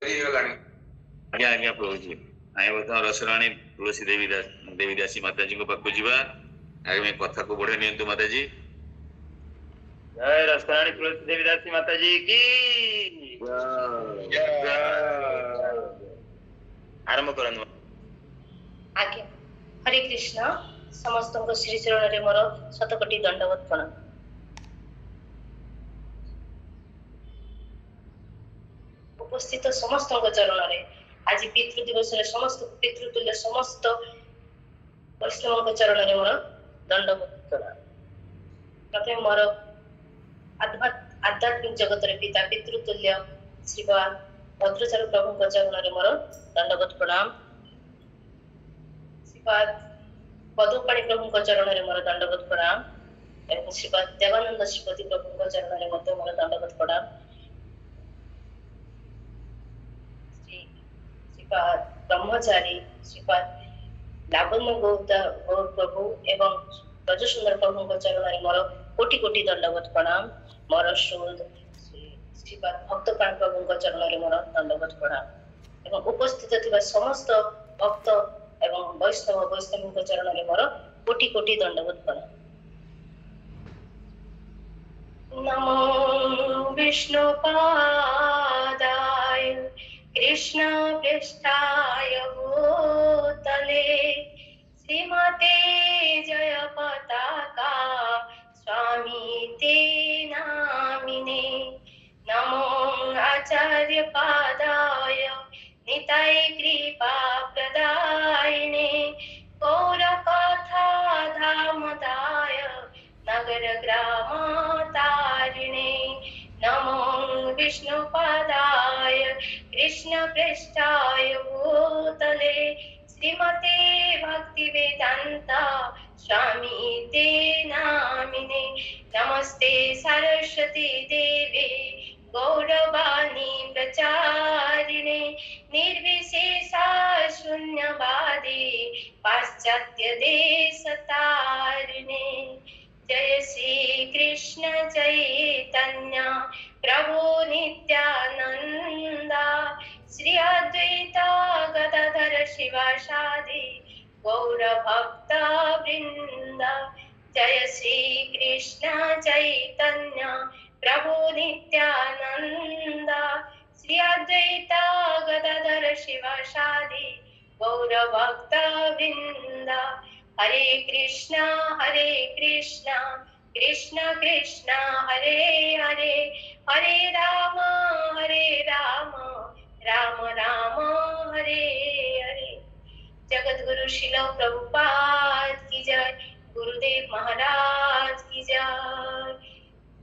आज्ञा आज्ञा प्रभु जी आए बर्तमान रसराणी तुलसी देवी दासी माता जी को पाखु जीवा आगे में कथा को बढ़े नियंतु माता जी। जय रसराणी तुलसी देवी दासी माता जी की आरंभ करन आज्ञा। हरे कृष्ण। समस्त श्री चरण रे मोर शतकोटी दंडवत प्रणाम। उपस्थित समस्त चरण रे आज पितृ दिवस रे समस्त पितृतुल्य समस्त वैष्णव चरण रे मोर दंडवत प्रणाम। प्रथम मोर आध्यात्मिक जगत रे पिता पितृतुल्य श्रीपाद भद्राचार्य प्रभु चरण रे मोर दंडवत प्रणाम। श्रीपाद पदुपाणी प्रभु चरण रे मोर दंडवत प्रणाम एवं श्रीपाद देवानंद श्रीपति प्रभु चरण रे मोर दंडवत प्रणाम। श्रीपाद ब्रह्मचारी श्रीपाद लावण्य गौर प्रभु एवं ब्रजसुंदर प्रभु चरण रे मोर कोटि कोटि दंडवत प्रणाम। मोर शुद्ध श्रीपाद भक्तप्राण प्रभु चरण रे मोर दंडवत प्रणाम एवं उपस्थित थिबा समस्त भक्त एवं वैष्णव चरण रे मोर कोटि कोटि दंडवत प्रणाम। नमो विष्णुपादाय कृष्ण पृष्ठाय भूतले श्रीमते जय पताका स्वामी ते नामिने। नमो आचार्य पादाय निताय कृपा प्रदायिने गौर कथा धामदाय नगर ग्राम तारिणे। नमो विष्णुपादाय कृष्ण पृष्ठाय भूतले श्रीमते भक्ति वेदांता स्वामी ते नामिने। नमस्ते सरस्वती देवी गौरवाणी प्रचारिणे निर्विशेषा शून्यवादी पाश्चात्य देश तारिणे। जय श्री कृष्ण चैतन्य प्रभु नित्यानंद श्री अद्वैत गदाधर शिवासादि गौर भक्त वृंद। जय श्री कृष्ण चैतन्य प्रभु नित्यानंद श्री अद्वैत गदाधर शिवासादि गौर भक्त वृंद। हरे कृष्ण कृष्ण कृष्ण हरे हरे हरे राम राम राम हरे हरे। जगत गुरु शिल प्रभुपाद की जय। गुरुदेव महाराज की जय।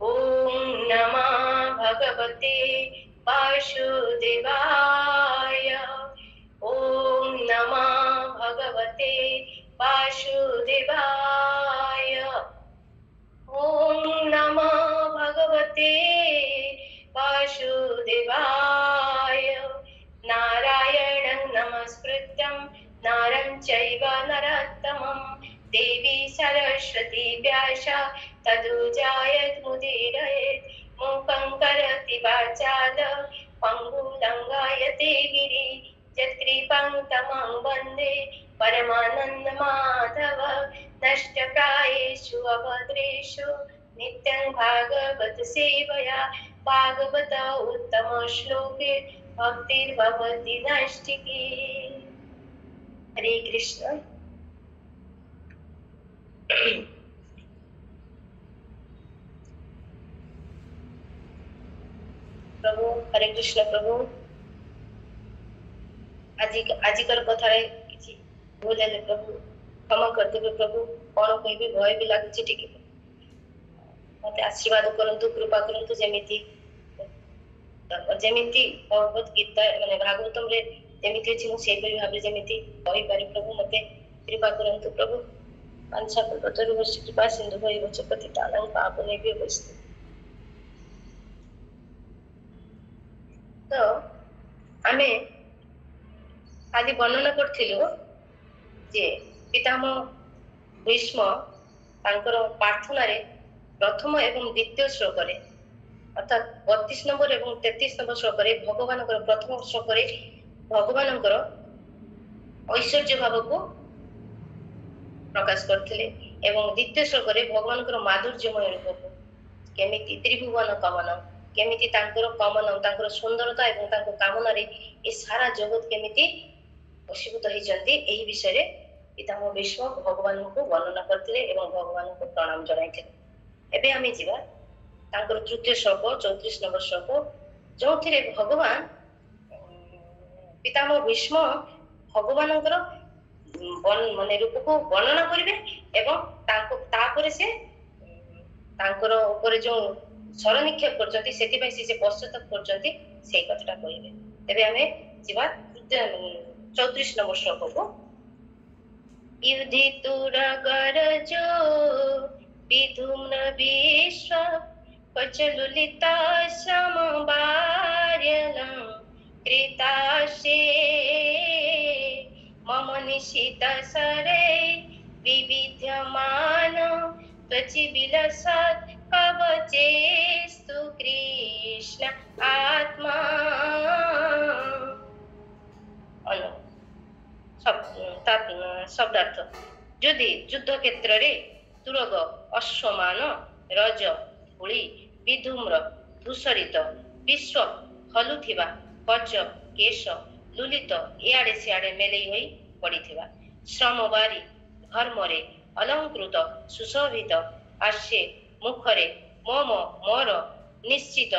ओम नमः भगवते वासुदेवाय। ओम नमः भगवते वासुदेवाय। ओम नमः भगवते वासुदेवाय। नारायणं नमस्कृत्यं नरं चैव नरोत्तमं देवी सरस्वती व्यासा ततो जयमुदीरयेत्। मूकं करोति वाचालं पङ्गुं लङ्घयते गिरिं यत्कृपां तमं वन्दे परमानन्दमाधव। नष्टप्रायेषु अभद्रेषु नित्यं भागवत सेवया भागवत उत्तम श्लोके भक्तिर्भवति नैष्ठिकी। हरे कृष्ण। प्रभु हरे कृष्ण। प्रभु आजिकर कथारे किछि भूल है प्रभु क्षमा करदेवे प्रभु। कौन कहबे भय भी लाଗୁଛି टिके मते आशीर्वाद करंतु कृपा करंतु जेमिति भगवत गीता माने भागवतम रे जेमिति अछि मु सेहि परि भाबे जेमिति कहि पारि प्रभु मते कृपा करंतु प्रभु। पांचा कल्पतरु वर्ष कृपा सिंधु भय वचपति तानं पापने भी वस्तु। तो आमे आदि वर्णना करथिलु जे पितामह भीष्म तांकर प्रार्थना रे प्रथम एवं द्वितीय श्लोक रे अर्थात 32 नंबर एवं 33 नंबर श्लोक भगवान प्रथम श्लोक भगवान ऐश्वर्य भाव को प्रकाश करथिले एवं द्वितीय श्लोक भगवान माधुर्यमय रूप को केमिति त्रिभुवन कमन केमिति तांकर कमन तांकर सुंदरता एवं तांकर कामना रे ए सारा जगत केमिति वशीभूत होइचंती एही विषय रे पितामह भीष्म भगवान को वर्णना करथिले एवं भगवान को प्रणाम जणाइथिले। एबे आमे जिबा तांकर तृतीय श्लोक 34 नंबर श्लोक जोथिरे भगवान पितामह भीष्म भगवानଙ୍କର माने रूप को वर्णना करिवे एवं तांको तापरे से तांकर ऊपर जो स्वर निक्षेप करचंती सेति पय से पश्चाताप करचंती सेही कथटा कहिबे। तबे हमें जिबा 34 नंबर श्लोक को युधितुरगरजो विधुम्न विश्व पचलुलिता समवार्यलं कृताशे मम निशित सरे विविध्यमान त्वचि विलसत् कवचेस्तु कृष्ण आत्मा। शब्दार्थ यदि युद्ध क्षेत्र रे तुरग अश्वमान रज धूली विधूम्र धूसरित विश्व हलुथिबा कच केश लुलित इआडे सिआडे मेलई होई पड़िथिबा श्रमवारी धर्मरे अलंकृत सुशोभित आस्ये मुखरे मम मोर निश्चित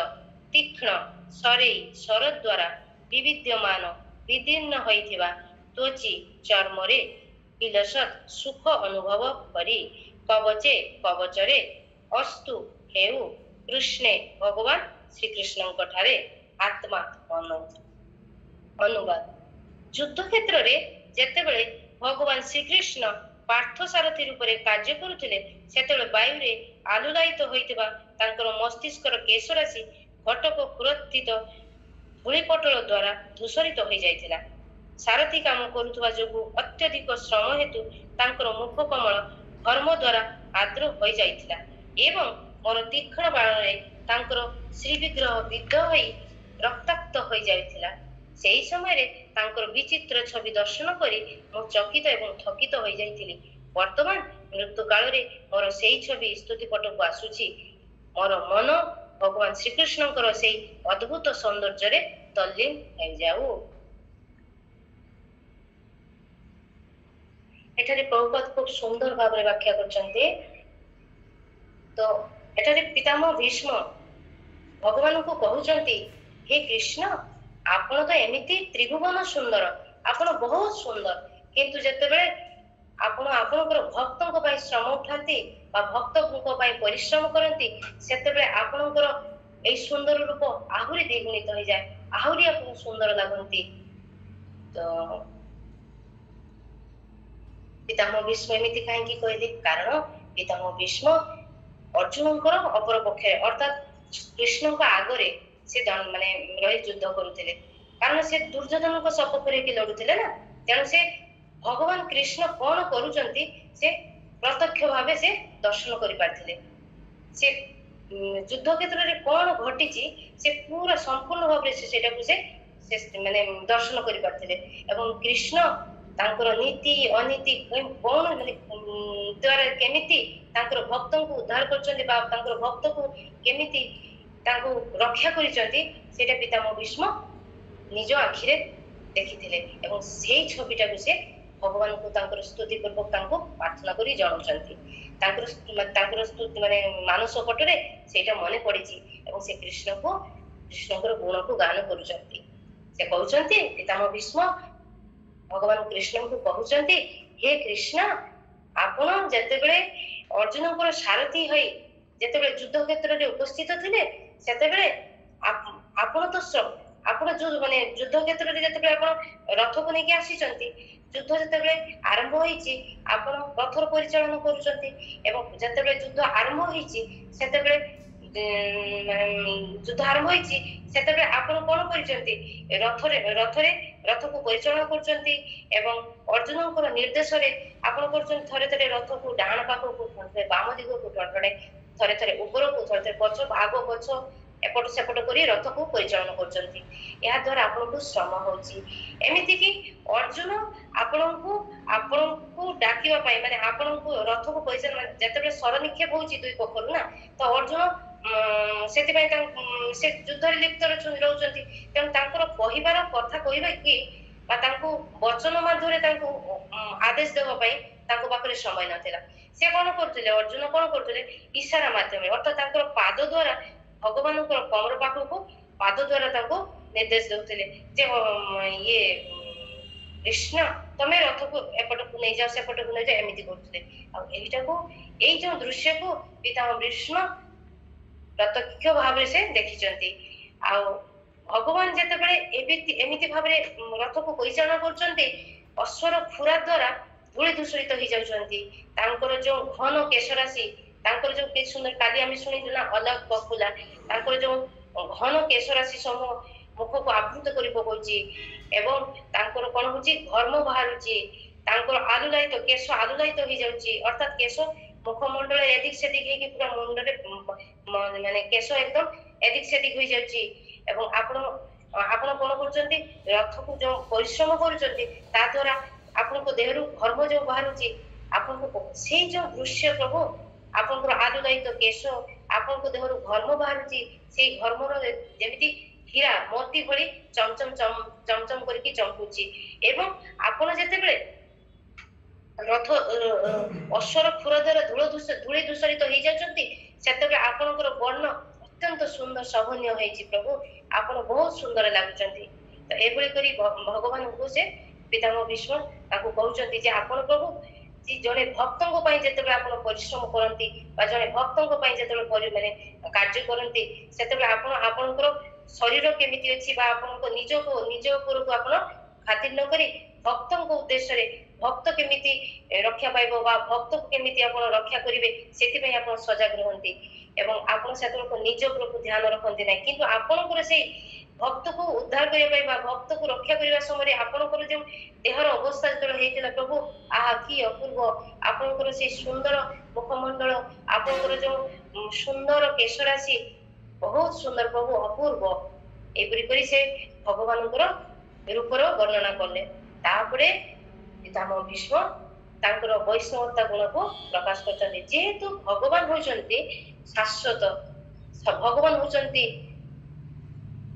तीक्ष्ण सरेई स्वर द्वारा विविध्यमान विदीर्ण होइथिबा त्वचि चर्मरे विलसत सुख अनुभव करी कवचे कवचरे अस्तु हेउ कृष्णे भगवान श्री कृष्णଙ୍କ ଠାରେ आत्मा अनुवाद युद्ध क्षेत्र रे जेतेबेले भगवान श्री कृष्ण पार्थ सारथी रूप रे कार्य करुथिले सेतेबेले वायु रे आलुलायित होइतिबा तांकर मस्तिष्कर केश राशि घटक पुरस्थित धूलिपटल द्वारा धूसरित होई जाइथिला। सारथी काम करुथुवा जोगु अत्यधिक श्रम हेतु तांकर मुख कमल धर्म द्वारा आद्र होई जाइथिला एवं मोर तीक्ष्ण बाण रे तांकर श्री विग्रह विद्ध होई रक्ताक्त होई जाइथिला। सेही समय रे तांकर विचित्र छवि दर्शन करी मो चकित एवं थकित होई जाइथिली। वर्तमान मृत्यु काल रे मोर सेही छवि स्तुति पट को आसुची। मोर मन भगवान श्री कृष्णଙ୍କର सेही अद्भुत सौंदर्य रे तल्लीन हो जाऊ। एठारे प्रभुपाद खूब सुंदर भाव रे व्याख्या करछन्ते। तो एठारे पितामह भीष्म भगवान को कहउछन्ती हे कृष्ण आपण तो एमिति त्रिभुवन सुंदर आपण बहुत सुंदर किंतु जेतेबेले आपण आपनकर भक्तଙ୍କ ପାଇଁ श्रम उठांती बा भक्तଙ୍କ ପାଇଁ परिश्रम करंती सेतेबेले आपनकर एई सुंदर रूप आहुरी द्विगुणित हो जाए आहुरी आपन सुंदर लागंती। तो पितामह भीष्म एमिति काहेकि कहले कारण पितामह भीष्म अर्जुनଙ୍କର अपर पक्षे अर्थात कृष्णଙ୍କ आगरे से माने रही युद्ध करुथिले कारण से दुर्योधन को सपक्षरे कि लडुथिले ना तेणु से भगवान कृष्ण कौन करुचंती से प्रत्यक्ष भावे से दर्शन करि पारथिले। से युद्ध क्षेत्र रे कौन घटिची से पूरा संपूर्ण भावे से सेटा को से माने दर्शन करि पारथिले एवं कृष्ण तांकर नीति अनीति कौन द्वारा केमिति तांकर भक्तों को उद्धार करचंती बा तांकर भक्त को केमिति तांको रक्षा करिचंती सेटा पितामह भीष्म निज आखिरे देखिथिले एवं सेही छबिटा को से भगवान को तांकर स्तुति पूर्वक तांको प्रार्थना करी जणाउचंती तांकर स्तुति माने मानस पटरे सेटा मने पड़िची एवं से कृष्णकर गुण को गान करुचंती। से कहउचंती पितामह भीष्म भगवान कृष्ण को कहउचंती हे कृष्ण आपण जेतेबेले अर्जुनकर सारथी होई जेतेबेले युद्ध क्षेत्र रे उपस्थित थिले सेतेबेले आपण तो आपण जो माने युद्ध क्षेत्र रे जेतेबेले आपण रथ को नेकी आसीचंती युद्ध जेतेबेले आरंभ होईची आपण रथर परिचालन करूचंती एवं जेतेबेले युद्ध आरंभ होईची सेतेबेले युद्ध आरंभ होईची सेतेबेले आपण कोन करिचंती रथ को परिचालन करूचंती एवं अर्जुनकर निर्देश रे आपण करूचंती थरे थरे रथ को डाहाण पाख को बाम दिग को थरे थरे ऊपर को थरे थरे पछ आगो पछ एपट सेपट करी रथ को परिचालन करछंती या द्वारा आपनको श्रम होची एमिति कि अर्जुन आपनको डाकिवा पाई माने आपनको रथ को परिचालन जतबे सर निक्षेप होची दुई पखरु ना तो अर्जुन सेति पय से युद्ध लिप्त रहउछंती तेन तांकर कहिबार कथा कहिबा कि बा तांको वचन माध्यमे तांको आदेश देबा पय तांको पाखरे समय नथिला से कोन करथिले अर्जुन कोन करथिले इशारा माध्यमे अर्थात तांकर पाद द्वारा भगवानकर कमर पाखको पाद द्वारा तांको निर्देश देउथिले जे ये कृष्ण तमे रथ को एपट को नै जाओ सेपट को नै जाओ एमिति करथिले आ एटा को एई जो दृश्य को पितामह भीष्म प्रत्यक्ष भाव से देखिचंती आ भगवान जेतेबेले एमिति भाबरे रथ को परिचालन करचंती अश्वर खुरा द्वारा धूଳି दूषित हो जाउछंती तांकर जो घन केशराशि तांकर जो के सुंदर काली आमी सुनिलु ना अलग बकुला तांकर जो घन केशराशि समूह मुख को आवृत करि पकोची एवं तांकर कोन होची घर्म बाहरुची तांकर आलुलायित केश आलुलायित हो जाउची अर्थात केश मुखमंडल एदिक सेदिक हे कि पूरा मुंडरे माने केश एकदम एदिक सेदिक हो जाउची एवं आपण कोन करचंती रथ को जो परिश्रम करचंती ता द्वारा आपनको देहरु घर्म जो बाहरुची आपनको से जो दृश्य प्रभु आपनको आलुलायित केश आपनको देहरु घर्म बाहरुची से घर्म रो जेमिति हीरा मोती भली चमचम चमचम करके चमकुची एवं आपण जेतेबेले रथ अश्वर खुर द्वारा धूଳି दूषित हो जाचंती सेतेबेले आपनकर वर्ण अत्यंत सुंदर शोभनीय होईची प्रभु आपण बहुत सुंदर लागुचंती तो एबोली करी भगवान को से पितामह भीष्म ताको कहउचंती जे आपण प्रभु जी जने भक्तंको पई जेतेबेले आपण परिश्रम करंती बा जने भक्तंको पई जेतेबेले माने कार्य करंती सेतेबेले आपणकर शरीर केमिति अछि बा आपनको निज ऊपर को आपण खातिर न करी भक्तंको उद्देश्य रे भक्त केमिति रक्षा पाइबो बा भक्त केमिति आपण रक्षा करिवे सेति पई आपण सजग रहंती एवं आपण सेतको निज ऊपर को ध्यान रखंती नै किंतु आपणकर से भक्त को उद्धार करिया पाइबा भक्त को रक्षा करिवा समय आपणकर जो देहर अवस्था जतल हेतिला प्रभु आहा की अपूर्व आपणकर से सुंदर मुखमंडल आपणकर जो सुंदर केशराशि बहुत सुंदर प्रभु अपूर्व एपरि करी से भगवानकर रूपर वर्णना करले तापरे पितामह भीष्म तांकर वैष्णवता गुण को प्रकाश करछन्ती जेहेतु भगवान होचंती शाश्वत भगवान होचंती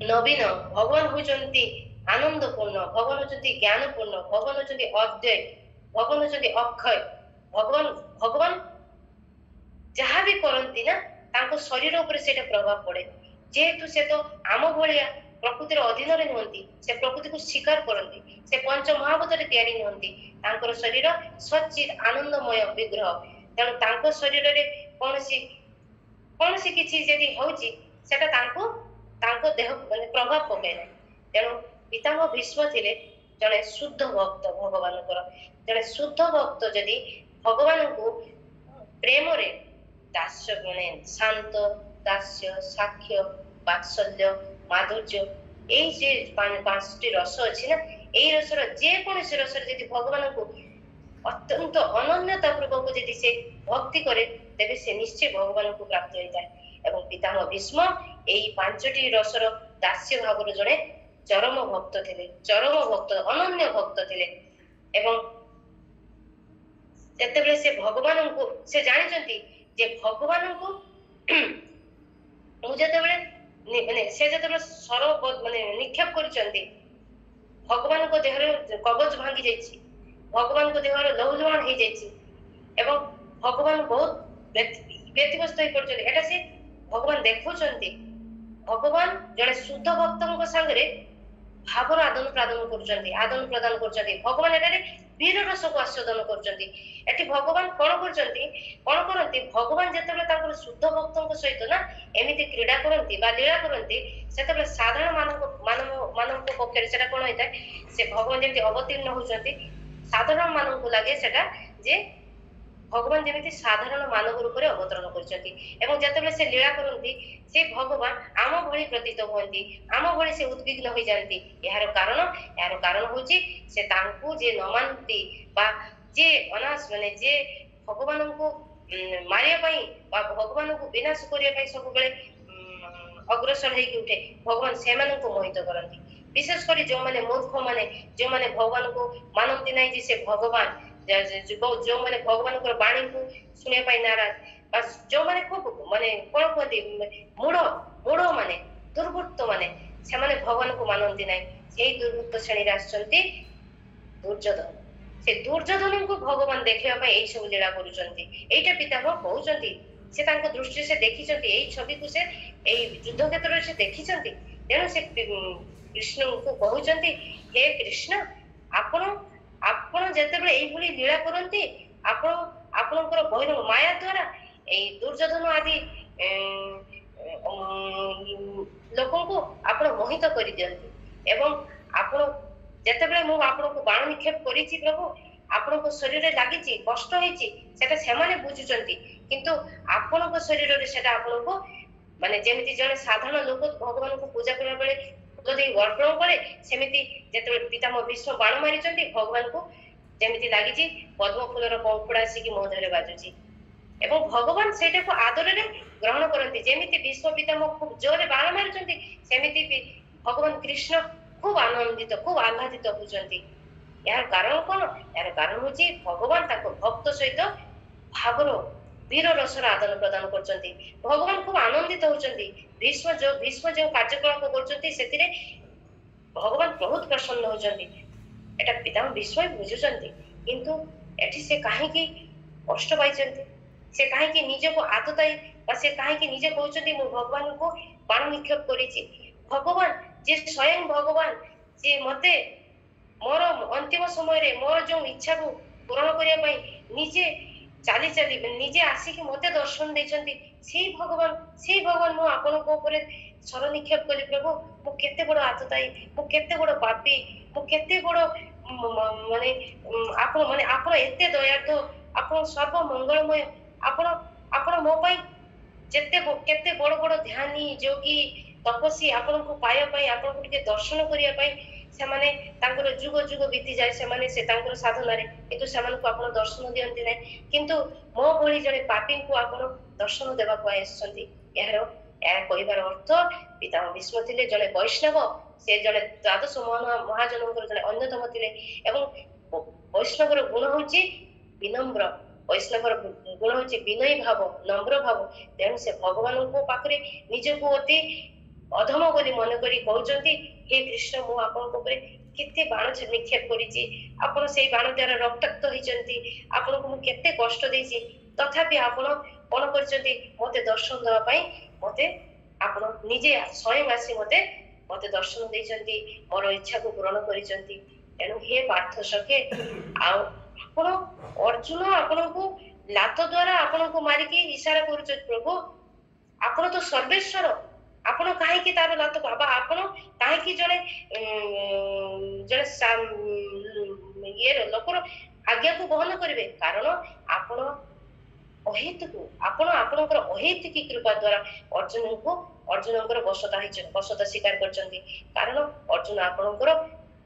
नवीन भगवान होचंती आनंदपूर्ण भगवान होचंती ज्ञानपूर्ण भगवान होचंती अद्वय भगवान होचंती अक्षय भगवान जहाँ भी करंती ना तांको शरीर ऊपर सेटा प्रभाव पड़े जेहेतु से तो आम भलिया प्रकृतिर अधीन रे नहंती से प्रकृति को स्वीकार करंती से पंच महाभूत रे तयारी नहंती तांकर शरीर सच्चित आनंदमय विग्रह तेणु तांको शरीर रे कोनसी किछि जदी होची सेटा तांको देह माने प्रभाव पके नै तेणु पितामह भीष्म थिले जने शुद्ध भक्त भगवानकर जने शुद्ध भक्त जदी भगवान को प्रेम रे दास्य माने शांत दास्य साक्ष्य वात्सल्य माधुर्य एई जे पांचटी रस अछि ना एई रसर जे कोनसी रस जदी भगवान को अत्यंत अनन्यता पूर्वक जदी से भक्ति करे तेबे से निश्चय भगवान को प्राप्त होइता एवं पितामह भीष्म एई पांचटी रसर दास्य भावर जने चरम भक्त थिले चरम भक्त अनन्य भक्त थिले एवं जेतेबेले से भगवान को से जानिचंती जे भगवान को जेतेबेले माने से जेतेबेले सर माने निक्षेप करिचंती भगवान को देहर कवच भांगी जाइछि भगवान को देहर लौलवान हे जाइछि एवं भगवान बहुत व्यतिग्रस्त होई पड़छन एटा से भगवान देखुचंती भगवान जने शुद्ध भक्तଙ୍କ संगरे भावर आदान प्रदान करछंती भगवान एटारे वीर रस को आस्वादन करछंती एठी भगवान कोन करंती भगवान जेतेबेले तांकर शुद्ध भक्तଙ୍କ सहित ना एमिति क्रीडा करंती बा लीला करंती सेतेबेले साधारण मानव पक्षरे सेटा कोन होइता से भगवान जेमिति अवतीर्ण होचंती साधारण मानव को लागे सेटा जे भगवान जेमिति साधारण मानव रूप रे अवतरण करछंती एवं जेतेबेले से लीला करंती से भगवान आम भଳି प्रतीत होंती आम भଳି से उद्विग्न हो जांती यार कारण होची से तांकू जे न मानती बा जे अनास माने जे भगवान को मारिया पई बा भगवान को विनाश करिया पई सब बेले अग्रसर होगी उठे भगवान से मोहित करती विशेष कर जो मैंने मूर्ख मैंने जो मैंने भगवान को मानती ना जी से भगवान जो मैंने भगवान को बाणी को शुणा नाराज जो मैंने खूब माने कौन कहते मूढ़ मूढ़ माने दुर्वृत्त माने से भगवान को मानती ना से दुर्वृत्त श्रेणी आसुच्च दुर्योधन से दुर्योधन को भगवान देखा यही सब लीला करुँचा पितामह कहते से दृष्टि से देखी छवि को से युद्ध क्षेत्र से देखी तेणु से कृष्ण को कहते हे कृष्ण आपण आपण जेतेबेले एई लीला करती आपण आपणकर बहिर माया द्वारा दुर्योधन आदि लोकों को आपण मोहित कर दियंती एवं आपण जेतेबेले मु आपण को बाण निक्षेप करिछि प्रभु आपण को शरीर रे लागिछि कष्ट होइछि सेटा सेमाने बुझुचंती किंतु आपण को शरीर रे सेटा आपण को माने जेमिति जने साधारण लोक भगवान को पूजा करबा बेले फूल दे अर्पण करे सेमिति जेतेबेले पितामह भीष्म बाण मारिचंती भगवान को जेमिति लागिछि पद्म फूलर पंखुड़ा आसिकी मो देहरे बाजुछि एवं भगवान सेटा को आदर रे ग्रहण करंती जेमिति भीष्म पितामह खूब जोरे बाण मारिचंती सेमिति भगवान कृष्ण खूब आनंदित खूब आह्लादित होचंती यार कारण कोन यार कारण होची भगवान ताको भक्त सहित भावर वीर रसर आदान प्रदान करचंती भगवान खूब आनंदित होचंती भीष्म जो कार्यक्रम करचंती सेतिरे भगवान बहुत प्रसन्न होचंती एटा पितामह भीष्म बुझुचंती किंतु एठी से काहे की कष्ट पाइचंती से काहे की निज को आतताई बा से काहे की निजे कहउचंती मु भगवान को बाण निक्षेप करिछि भगवान जे स्वयं भगवान जे मते मोर अंतिम समय रे मोर जो इच्छा को पूर्ण करिया पई निजे चाली चाली निजे आसिक मते दर्शन देचंती से भगवान मु आपन को ऊपर सर निक्षेप करी प्रभु मु केते बड़ आतताई मु केते बड़ पापी मु केते बड़ माने आपन एते दयार्थ आपन सर्व मंगलमय आपन मो पई जेते केते बड़ बड़ ध्यानी जोगी तपस्वी आपन को पाया पई आपन को के दर्शन करिया पई से माने तांकर जुग जुग बीती जाय से माने से तांकर साधना रे किंतु सेमान को आपन दर्शन दियंती नै किंतु मो भली जने पापी को आपन दर्शन देबा को आइसंती यार कहिबार अर्थ पितामह भीष्म थिले जने वैष्णव से जने द्वादश महाजनकर जने अन्यतम थिले एवं वैष्णवर गुण होची विनम्र वैष्णवर गुण होची विनयी भाव नम्र भाव तेणु से भगवान को पाखरे निज को अति अधम बोली मन करी कहउचंती हे कृष्ण मु आपन को ऊपर केते बाण निक्षेप करिछि आपन सेई बाण द्वारा रक्ताक्त होइचंती आपन को मु केते कष्ट देछि तथापि आपन कोन करचंती मते दर्शन देबा पई मते आपन निजे स्वयं आसी मते दर्शन देइचंती मोर इच्छा को पूर्ण करिचंती एनु हे पार्थ सखे आ आपन अर्जुन आपन को लात द्वारा आपन को मारी के इशारा करूछ प्रभु आपन तो सर्वेश्वर आपण काहे की तार लात बाबा आपण काहे की जने ये लोकर आज्ञा को बहन करिवे कारण आपण अहित को आपण आपनकर अहित की कृपा द्वारा अर्जुनकर वशता स्वीकार करचंती कारण अर्जुन आपनकर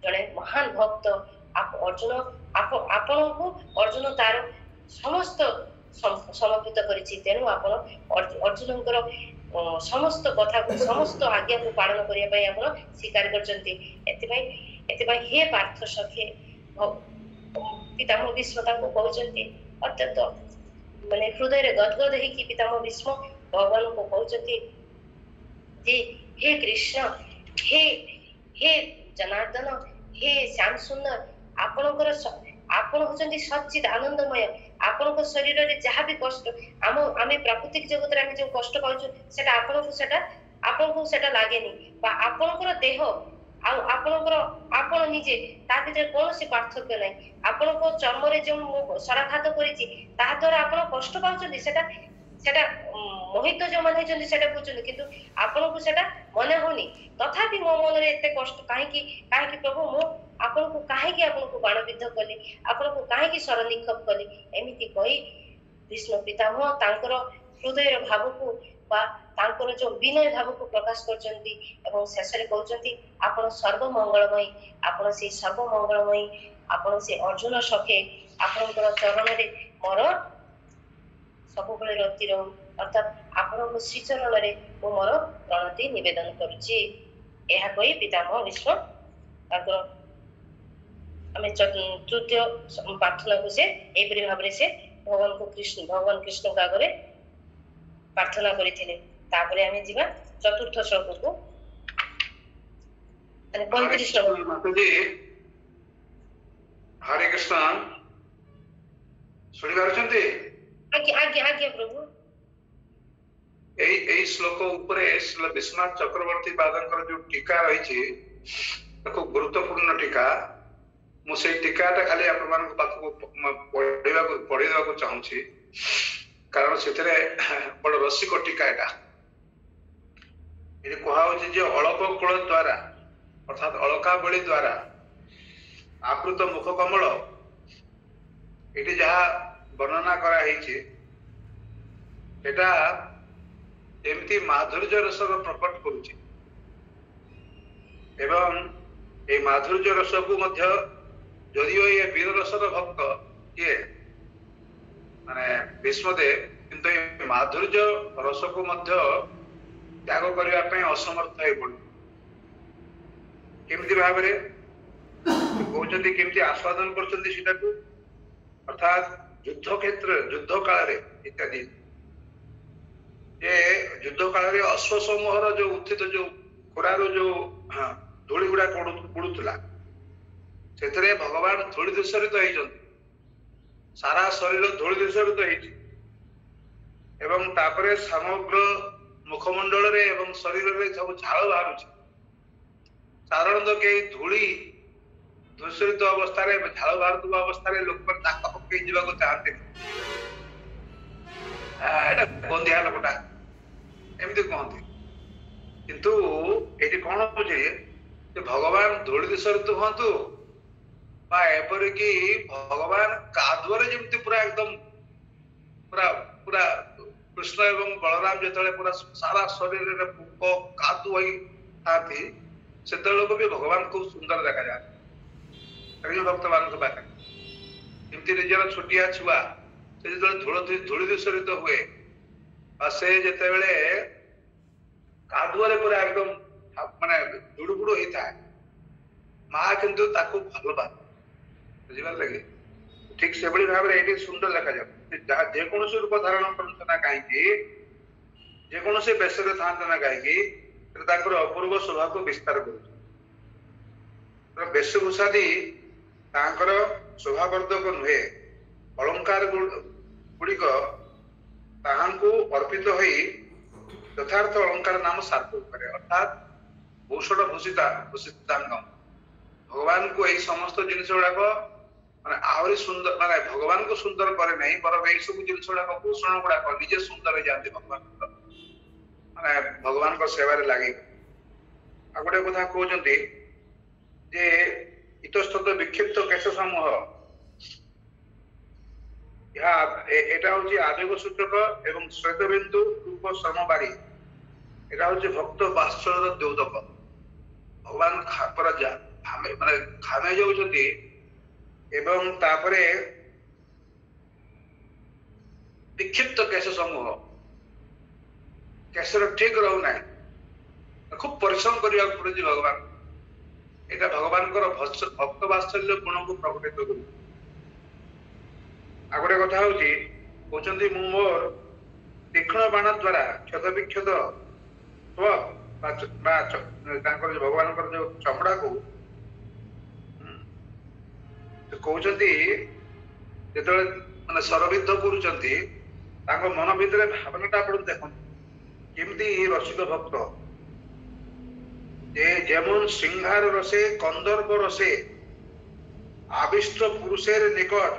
जने महान भक्त अर्जुन आपण को अर्जुन तार समस्त समर्पित करिछि तेनु आपण अर्जुनकर समस्त कथा को समस्त आज्ञा को पालन करिया पई आपण स्वीकार करचंती एतिबाई हे पार्थ सखे पितामह भीष्म को कहउचंती अत्यंत माने हृदय रे गदगद हे कि पितामह भीष्म भगवान को कहउचंती जे हे कृष्ण हे जनार्दन हे श्याम सुंदर आपनकर आपण होचंती सच्चिद आनंदमय आपन को शरीर रे जहाँ भी कष्ट आमे प्राकृतिक जगत रे आमे जो कष्ट पाउछु सेटा आपन को सेटा लागेनी बा आपनकर देह आ आपन निजे ता भीतर कोनोसी पार्थक्य नै आपन को चर्म रे जो सराघात करिछि ता द्वारा आपन कष्ट पाउछन्ती सेटा मोहित जो माने जंदी सेटा बुझुनी किंतु आपन को सेटा मने होनी तथापि मो मन रे एते कष्ट काहे की प्रभु मो आपन को काहे की आपन को बाण विद्ध कली आपन को काहे की सर निक्षेप कली एमिति कहि विष्णु पितामह तांकर हृदय भाव को बा तांकर जो विनय भाव को प्रकाश करचंती एवं शेष रे कहउचंती आपन सर्व मंगलमय आपन से सर्व मंगलमय आपन से अर्जुन सखे आपनकर चरण रे मोर सब बेले रति रहू अर्थात आपणको श्रीचरणरे मु मोर प्रणति निवेदन करुछि। ଏହା କହି ପିତାମହ ଭୀଷ୍ମ ତାଙ୍କର ଆମେ ତୃତୀୟ ପ୍ରାର୍ଥନାକୁ ସେ ଏହିପରି ଭାବରେ ସେ ଭଗବାନ କୃଷ୍ଣଙ୍କ ଆଗରେ ପ୍ରାର୍ଥନା କରିଥିଲେ। ତାପରେ ଆମେ ଯିବା ଚତୁର୍ଥ ଶ୍ଲୋକକୁ, ମାନେ 35 ଶ୍ଲୋକ। ମାତାଜୀ ହରେ କୃଷ୍ଣ ଶୁଣି ପାରୁଛନ୍ତି? ଆଜ୍ଞା ଆଜ୍ଞା ଆଜ୍ଞା ପ୍ରଭୁ। এই শ্লোକ ଉପରେ ଶ୍ରୀଲ ବିଶ୍ୱନାଥ ଚକ୍ରବର୍ତ୍ତୀ ବାଦଙ୍କର ଯୋଉ ଟୀକା ରହିଛି ତାକୁ ଗୁରୁତ୍ୱପୂର୍ଣ୍ଣ ଟୀକା, ମୁଁ ସେଇ ଟୀକାଟା ଖାଲି ଆପଣମାନଙ୍କ ପାଖକୁ ପଢେଇବାକୁ ଚାହୁଁଛି, କାରଣ ସେଥିରେ ବଡ ରସିକ ଟୀକା ଏଟା। ଏଠି କୁହାହଉଛି ଯେ ଅଳକ କୂଳ ଦ୍ଵାରା ଅର୍ଥାତ୍ ଅଳକାବଳି ଦ୍ଵାରା ଆବୃତ ମୁଖ କମଳ, ଏଠି ଯାହା ବର୍ଣ୍ଣନା କରାହେଇଛି ଏଟା ଏମିତି ମାଧୁର୍ଯ୍ୟ ରସର ପ୍ରକଟ କରୁଛି ଏବଂ এই ମାଧୁର୍ଯ୍ୟ ରସକୁ ମଧ୍ୟ ଯଦିଓ ଏ ବୀର ରସର ଭକ୍ତ କିଏ ମାନେ ଭୀଷ୍ମଦେବ, କିନ୍ତୁ ଏ ମାଧୁର୍ଯ୍ୟ ରସକୁ ମଧ୍ୟ ତ୍ୟାଗ କରିବା ପାଇଁ ଅସମର୍ଥ ହେଇ ପଡୁ। କେମିତି ଭାବରେ କହୁଛନ୍ତି, କେମିତି ଆସ୍ୱାଦନ କରୁଛନ୍ତି ସେଟାକୁ, ଅର୍ଥାତ୍ ଯୁଦ୍ଧ କ୍ଷେତ୍ରରେ ଯୁଦ୍ଧ କାଳରେ ଇତ୍ୟାଦି, ଯେ ଯୁଦ୍ଧ କାଳରେ ଅଶ୍ଵ ସମୂହର ଯୋଉ ଉତ୍ଥିତ ଯୋଉ ଖୋରାରୁ ଯୋଉ ଧୂଳି ଗୁଡା ପଡୁଥିଲା, ସେଥିରେ ଭଗବାନ ଧୂଳି ଦୂଷରିତ ହେଇଛନ୍ତି, ସାରା ଶରୀର ଧୂଳି ଦୂଷରିତ ହେଇଛି ଏବଂ ତାପରେ ସମଗ୍ର ମୁଖମଣ୍ଡଳରେ ଏବଂ ଶରୀରରେ ସବୁ ଝାଳ ବାହାରୁଛି। ସାଧାରଣତଃ କେହି ଧୂଳି ଦୂଷରିତ ଅବସ୍ଥାରେ ଝାଳ ବାହାରୁଥିବା ଅବସ୍ଥାରେ ଲୋକମାନେ ନାକ ପକେଇ ଯିବାକୁ ଚାହାନ୍ତିନି, ଏଇଟା ଗନ୍ଧିଆ ଲୋକଟା ଏମିତି କୁହନ୍ତି। କିନ୍ତୁ ଏଠି କଣ ହଉଛି ଯେ ଭଗବାନ ଧୂଳି ଦୂଷରିତ ହୁଅନ୍ତୁ ବା ଏପରିକି ଭଗବାନ କାଦୁଅରେ ଯେମିତି ପୁରା ଏକଦମ ପୁରା ପୁରା କୃଷ୍ଣ ଏବଂ ବଳରାମ ଯେତେବେଳେ ପୁରା ସାରା ଶରୀରରେ ପୋକ କାଦୁଅ ହେଇଥାନ୍ତି, ସେତେବେଳକୁ ବି ଭଗବାନ ଖୁବ ସୁନ୍ଦର ଦେଖାଯାନ୍ତି ଭକ୍ତ ମାନଙ୍କ ପାଖରେ। ଏମିତି ନିଜର ଛୋଟିଆ ଛୁଆ ସେ ଯେତେବେଳେ ଧୂଳି ଦୂଷରିତ ହୁଏ ବା ସେ ଯେତେବେଳେ କାଦୁଅରେ ପୁରା ଏକଦମ ମାନେ ଦୁଡୁବୁଡୁ ହେଇଥାଏ, ମା କିନ୍ତୁ ତାକୁ ଭଲ ପାଏ, ବୁଝିପାରିଲେ କି? ଠିକ ସେଭଳି ଭାବରେ ଏଇଠି ସୁନ୍ଦର ଦେଖାଯାଉ। ଯାହା ଯେକୌଣସି ରୂପ ଧାରଣ କରନ୍ତୁ ନା କାହିଁକି, ଯେକୌଣସି ବେଶରେ ଥାଆନ୍ତୁ ନା କାହିଁକି, ତାଙ୍କର ଅପୂର୍ବ ଶୋଭାକୁ ବିସ୍ତାର କରୁଛି। ବେଶଭୂଷାଦି ତାଙ୍କର ଶୋଭାବର୍ଦ୍ଧକ ନୁହେଁ, ଅଳଙ୍କାର ଗୁଡିକ ତାହାଙ୍କୁ ଅର୍ପିତ ହୋଇ ଯଥାର୍ଥ ଅଳଙ୍କାର ନାମ ସାର୍ଥକ କରେ, ଅର୍ଥାତ୍ ଭୂଷଣ ଭୂଷିତାଙ୍ଗ ଭଗବାନଙ୍କୁ ଏଇ ସମସ୍ତ ଜିନିଷ ଗୁଡାକ ମାନେ ଆହୁରି ସୁନ୍ଦର, ମାନେ ଭଗବାନଙ୍କୁ ସୁନ୍ଦର କରେ ନାହିଁ, ବରଂ ଏଇ ସବୁ ଜିନିଷ ଗୁଡାକ ଭୂଷଣ ଗୁଡାକ ନିଜେ ସୁନ୍ଦର ହେଇଯାଆନ୍ତି ଭଗବାନଙ୍କର, ମାନେ ଭଗବାନଙ୍କ ସେବାରେ ଲାଗି। ଆଉ ଗୋଟେ କଥା କହୁଛନ୍ତି ଯେ ଇତସ୍ତତ ବିକ୍ଷିପ୍ତ କେଶ ସମୂହ, ଏଟା ହଉଛି ଆବେଗ ସୂଚକ ଏବଂ ଶ୍ଵେତବିନ୍ଦୁ ରୂପ ସମବାରୀ, ଏଟା ହଉଛି ଭକ୍ତ ବାତ୍ସଲ୍ୟର ଦ୍ୟୋତକ। ଭଗବାନ ମାନେ ଘାମେଇ ଯାଉଛନ୍ତି ଏବଂ ତାପରେ ବିକ୍ଷିପ୍ତ କେଶ ସମୂହ, କେଶର ଠିକ ରହୁନାହିଁ, ଖୁବ ପରିଶ୍ରମ କରିବାକୁ ପଡୁଛି ଭଗବାନ। ଏଇଟା ଭଗବାନଙ୍କର ଭକ୍ତ ବାତ୍ସଲ୍ୟ ଗୁଣକୁ ପ୍ରକଟିତ କରୁଛି। ଆଉ ଗୋଟେ କଥା ହଉଛି, କହୁଛନ୍ତି ମୁଁ ମୋର ତୀକ୍ଷ୍ଣ ବାଣ ଦ୍ଵାରା କ୍ଷତ ବିକ୍ଷତ ତାଙ୍କର ଭଗବାନଙ୍କର ଯୋଉ ଚମଡାକୁ କହୁଛନ୍ତି ଯେତେବେଳେ ମାନେ ଶରବିଦ୍ଧ କରୁଛନ୍ତି, ତାଙ୍କ ମନ ଭିତରେ ଭାବନାଟା ଆପଣ ଦେଖନ୍ତୁ କେମିତି ରସିକ ଭକ୍ତ, যে যেমন সিংহার রসে কন্দর্প রসে আবিষ্ট পুরুষের নিকট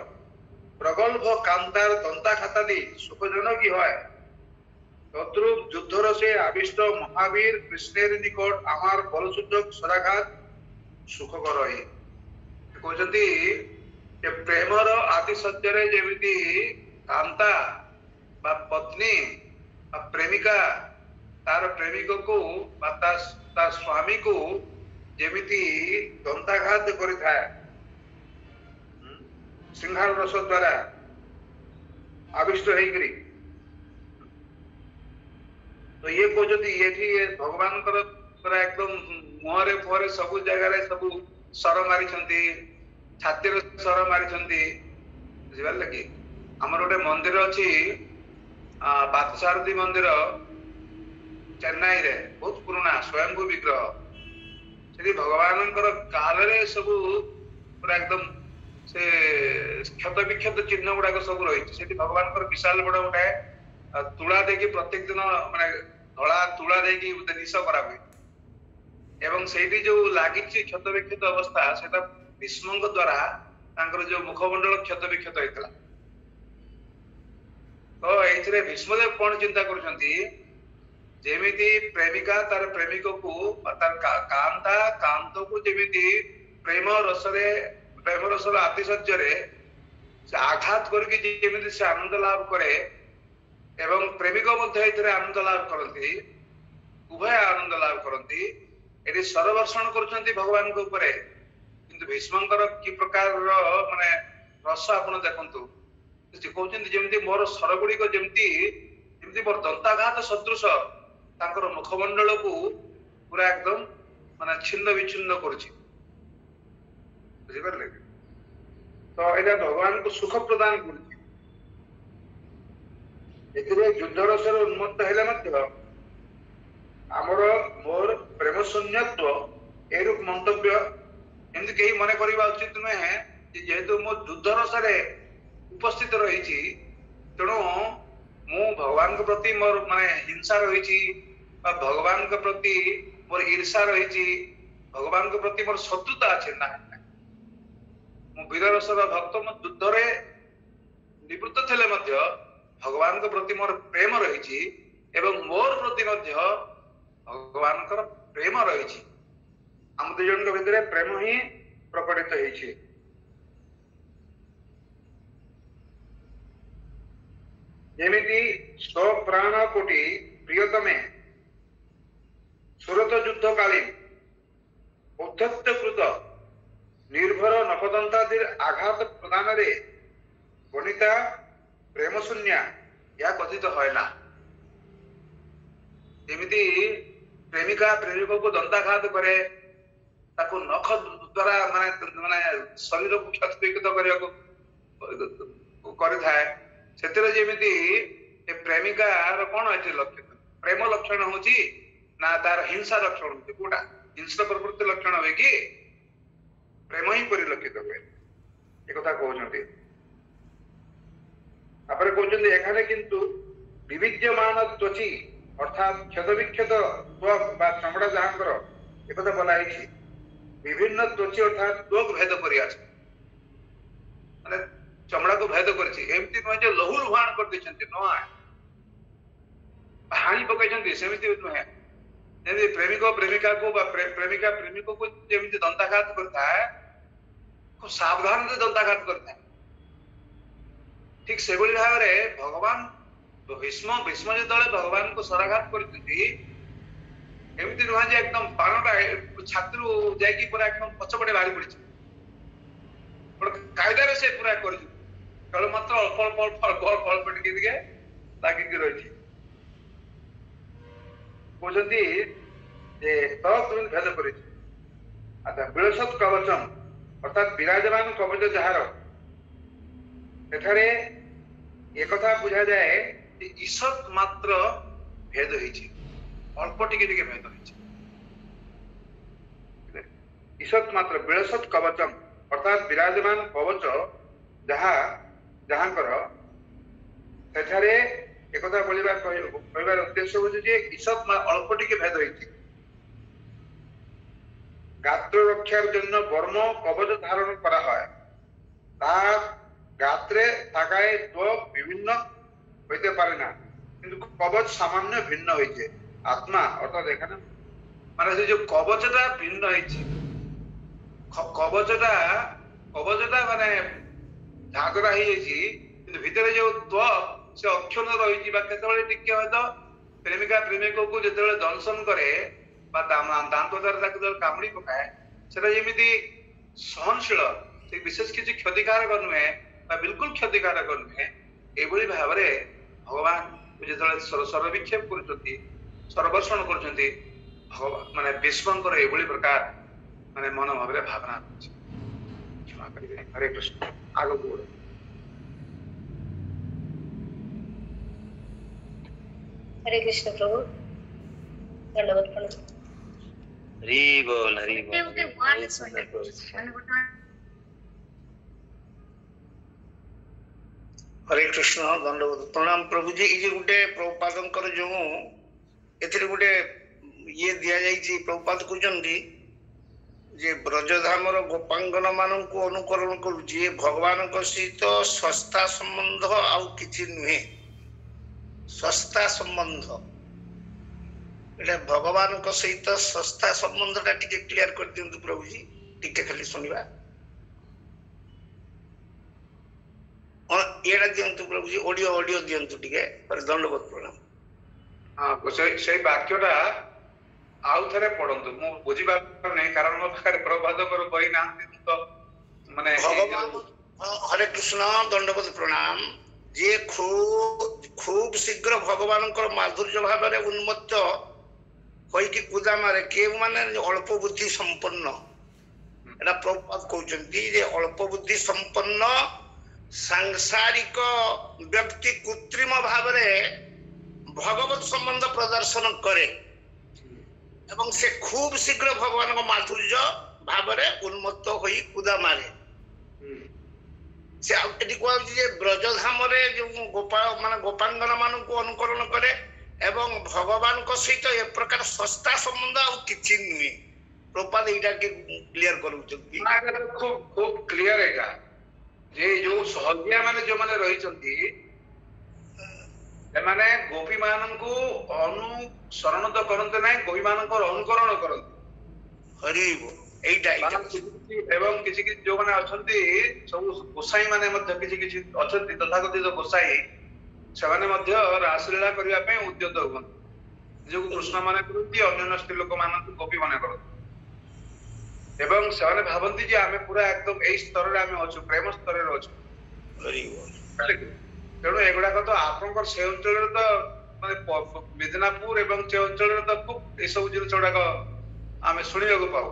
প্রগল্ভ কান্তার দন্তাখাতাদি সুখজনকই হয়, তদ্রূপ যুদ্ধ রসে আবিষ্ট মহাবীর কৃষ্ণের নিকট আমার বলসূচক সদাঘাত সুখকর হয়। কହୁଛନ୍ତି যে প্রেমর আদি সজ্জারে যেମିତି কান্তা বা পত্নী বা প্রেমিকা ତାର ପ୍ରେମିକକୁ ବା ତା ସ୍ୱାମୀକୁ ଯେମିତି ଦନ୍ତାଘାତ କରିଥାଏ ସିଂହାର ରସ ଦ୍ଵାରା ଆବିଷ୍ଟ ହେଇକରି, तो ये कहते ये भगवान पूरा एकदम मुहरे फुहरे सब जगह सब सर मारी छाती सर मारी बुझिपारे कि आमर गोटे मंदिर अच्छी पार्थसारथी मंदिर चेन्नई रे बहुत पुराना स्वयंभू विग्रह से भगवान काल सब पूरा एकदम से क्षत विक्षत चिन्ह गुड़ाक सब रही भगवान विशाल बड़ गोटे तुला देकी प्रत्येक दिन माने धड़ा तुला देकी निश करा हुए एवं से जो लगी क्षत विक्षत अवस्था से भीष्म द्वारा जो मुखमंडल क्षत विक्षत होता तो ये भीष्मदेव कौन चिंता करमिति प्रेमिका तार प्रेमिक को तार कांता कांत को जमी प्रेम रसर आतिशଯ୍ୟରେ से आघात करके से आनंद लाभ करे एवं प्रेमिक आनंद लाभ करती उभय आनंद लाभ करती ये सरवर्षण कर भगवान के ऊपर किंतु भीष्म कि प्रकार माने रस आपण देखु कहते जमी मोर सर गुड़िक जमी मोर दंताघात सदृश तांकर मुखमंडल को पूरा एकदम माने छिन्न विच्छिन्न करुछि बुझिपारे तो यहाँ भगवान को सुख प्रदान कर युद्ध रसर उन्मत्त है आमर मोर प्रेम शून्यत्व एरूप मंतव्य एमती कहीं मन करवा उचित नुहे जेहेतु मो युद्ध रसर उपस्थित रही तेणु मु भगवान के प्रति मोर माने हिंसा रही भगवान के प्रति मोर ईर्षा रही भगवान के प्रति मोर शत्रुता अच्छे ना मु वीररसर भक्त मो युद्ध रे निवृत्त थे भगवान के प्रति मोर प्रेम रही एवं मोर प्रति भगवान प्रेम रही आम दु जन भितर प्रेम ही प्रकटित होइछि जेमिति स्व प्राण कोटि प्रियतमे सुरत युद्ध कालीन उद्धत्यकृत निर्भर नपदंतादिर आघात प्रदान रे वनिता प्रेम शून्य या कथित है ना जेमिति प्रेमिका प्रेमिक को दंताघात करे ताको नख द्वारा माने माने शरीर को क्षतिग्रस्त करता है सेतरे जेमिति ए प्रेमिका रो कोन अछि लक्षण प्रेम लक्षण होची ना तार हिंसा लक्षण होची कोटा हिंसा प्रवृत्ति लक्षण होय कि प्रेम ही परिलक्षित हुए एक कथा कहते कहते एखाने किंतु विविध्यमान त्वची अर्थात क्षत विक्षत चमड़ा जहां एक बोला विभिन्न त्वची अर्थात त्वक भेद कर चमड़ा को भेद करमती नुहे लहू लुहाण कर हानि पकड़ सेमती नुहे जमी प्रेमिक प्रेमिका को प्रेमिका प्रेमिक को जमी दंताघात करता है खूब सावधान से दंताघात करता है ठीक से भाव में भगवान भीष्म भीष्म जो भगवान को शराघात करमती नुहे एकदम बाणटा छाती जाकि पूरा एकदम पछपटे बाहरी पड़ी कायदार से पूरा कर मात्र अल्प अल्प अल्प अल्प अल्प टिके लगिक रही कहते भेद कर विलसत कवचम अर्थात विराजमान कवच जार एठारे एक कथा बुझा जाए कि ईसत मात्र भेद होइछि अल्प टिके भेद होइछि ईसत मात्र विलसत कवचम अर्थात विराजमान कवच जहा जहांकर सेठारे एक कथा बोलिबा कहबार उद्देश्य होछि जे ईसत अल्प टिके भेद होइछि गात्र रक्षार जन्य वर्म कवच धारण करा হয় তার গাত্রে থাকায় ত্বক বিভিন্ন হইতে পারে না কিন্তু কবচ সামান্য ভিন্ন হইছে আত্মা অর্থাৎ এখানে মানে যে কবচটা ভিন্ন হইছে কবচটা মানে ঝাগরা হইছি কিন্তু ভিতরে যে ত্বক সে অক্ষুণ্ণ রইছি বা কেতବେଳେ টিকে হয়তো প্রেমিকা প্রেমিকକୁ যেତେବେଳେ দংশন করে বা দান্ত দ্বারা তাকে কামড়ি পকাए সেটা যেମିତି सहनशील से विशेष किसी क्षतिकारक नुहे बिल्कुल क्षतिकारक नुहे एभली भाव में भगवान जो सर विक्षेप कर सर्वस्वण करछन्ती माने विश्वंकर एभली प्रकार माने मन भावरे भावना अछि क्षमा करिवे हरे कृष्ण आगो बोल हरे कृष्ण प्रभु धन्यवाद प्रभु हरि बोल हरि बोल हरे कृष्ण दंडवत प्रणाम प्रभु जी ये गोटे प्रभुपादंकर जो एथिरे गोटे ये दिया जाइछि प्रभुपाद कहउछन्ती जे ब्रजधामर गोपांगन मानक अनुकरण करूछि भगवान सहित सस्ता संबंध आउ किछि नुहे सस्ता संबंध एटा भगवान सहित सस्ता संबंध टा टिके क्लियर कर दियंतु प्रभु जी टिके खाली सुनिबा एड़ा दियंतु प्रभु जी ऑडियो ऑडियो दियंतु टिके पर दंडवत प्रणाम हां से वाक्यटा आउ थरे पढंतु मु बुझी बात नै कारण मो पाखरे प्रभादकर बही ना तो माने भगवान हरे कृष्ण दंडवत प्रणाम जे खूब शीघ्र भगवान माधुर्य भाव में उन्मत्त होइकी पूजा मारे के माने अल्प बुद्धि संपन्न एटा प्रभुपाद कहउछन्ती जे अल्प बुद्धि संपन्न सांसारिक व्यक्ति कृत्रिम भाव में भगवत संबंध प्रदर्शन करे एवं से खूब शीघ्र भगवान को माधुर्य भाव में उन्मत्त होई कूदा मारे से एटी कहउछि जे ब्रजधाम रे जो गोपाल माने गोपांगन मान को अनुकरण करे एवं भगवान को सहित ए प्रकार सस्ता संबंध आ किछि नुहे प्रपाद एटा के क्लियर करूछन्ती खूब खूब क्लियर एगा जे जो सहजिया माने जो माने रहिचंती एमाने गोपी माननकु अनुसरण तो करंते नै गोपी माननकर अनुकरण करंते हरि एटा एवं किछि किछि जो माने अछंती सब गोसाई माने मध्य किछि किछि अछंती तथाकथित गोसाई सेमाने मध्य रासलीला करिया पे उद्यत होगन जो कृष्ण माने करती अन्य स्त्री लोक मानन गोपी माने करत एवं सेमाने भाबंती जे आमे पूरा एकदम ए स्तर रे आमे अछु प्रेम स्तर रे अछु हरि तेणु एगुड़ा तो आपनकर से अंचल रे तो माने मेदिनापुर एवं से अंचल रे तो खूब ए सब जिनिस गुड़ाक आमे सुनिया को पाऊ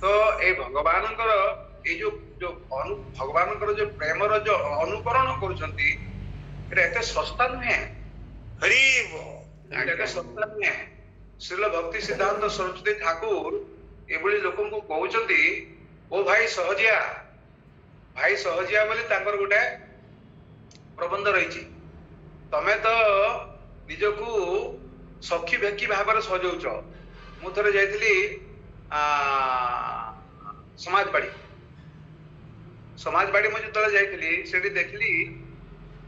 तो ए भगवानकर ए जो जो भगवानकर जो प्रेमर जो अनुकरण करूछंती एते सस्ता नुहे हरि एते सस्ता नुहे श्रील भक्ति सिद्धांत सरस्वती ठाकुर एभली लोकन को कहउछंती ओ भाई सहजिया बोली तांकर गुटे प्रबंध रही तमे तो निजकू सखी भेकी भाव में सजौच मु थे जाइली समाजबाड़ी मुझे जो जाइली सेठी देखली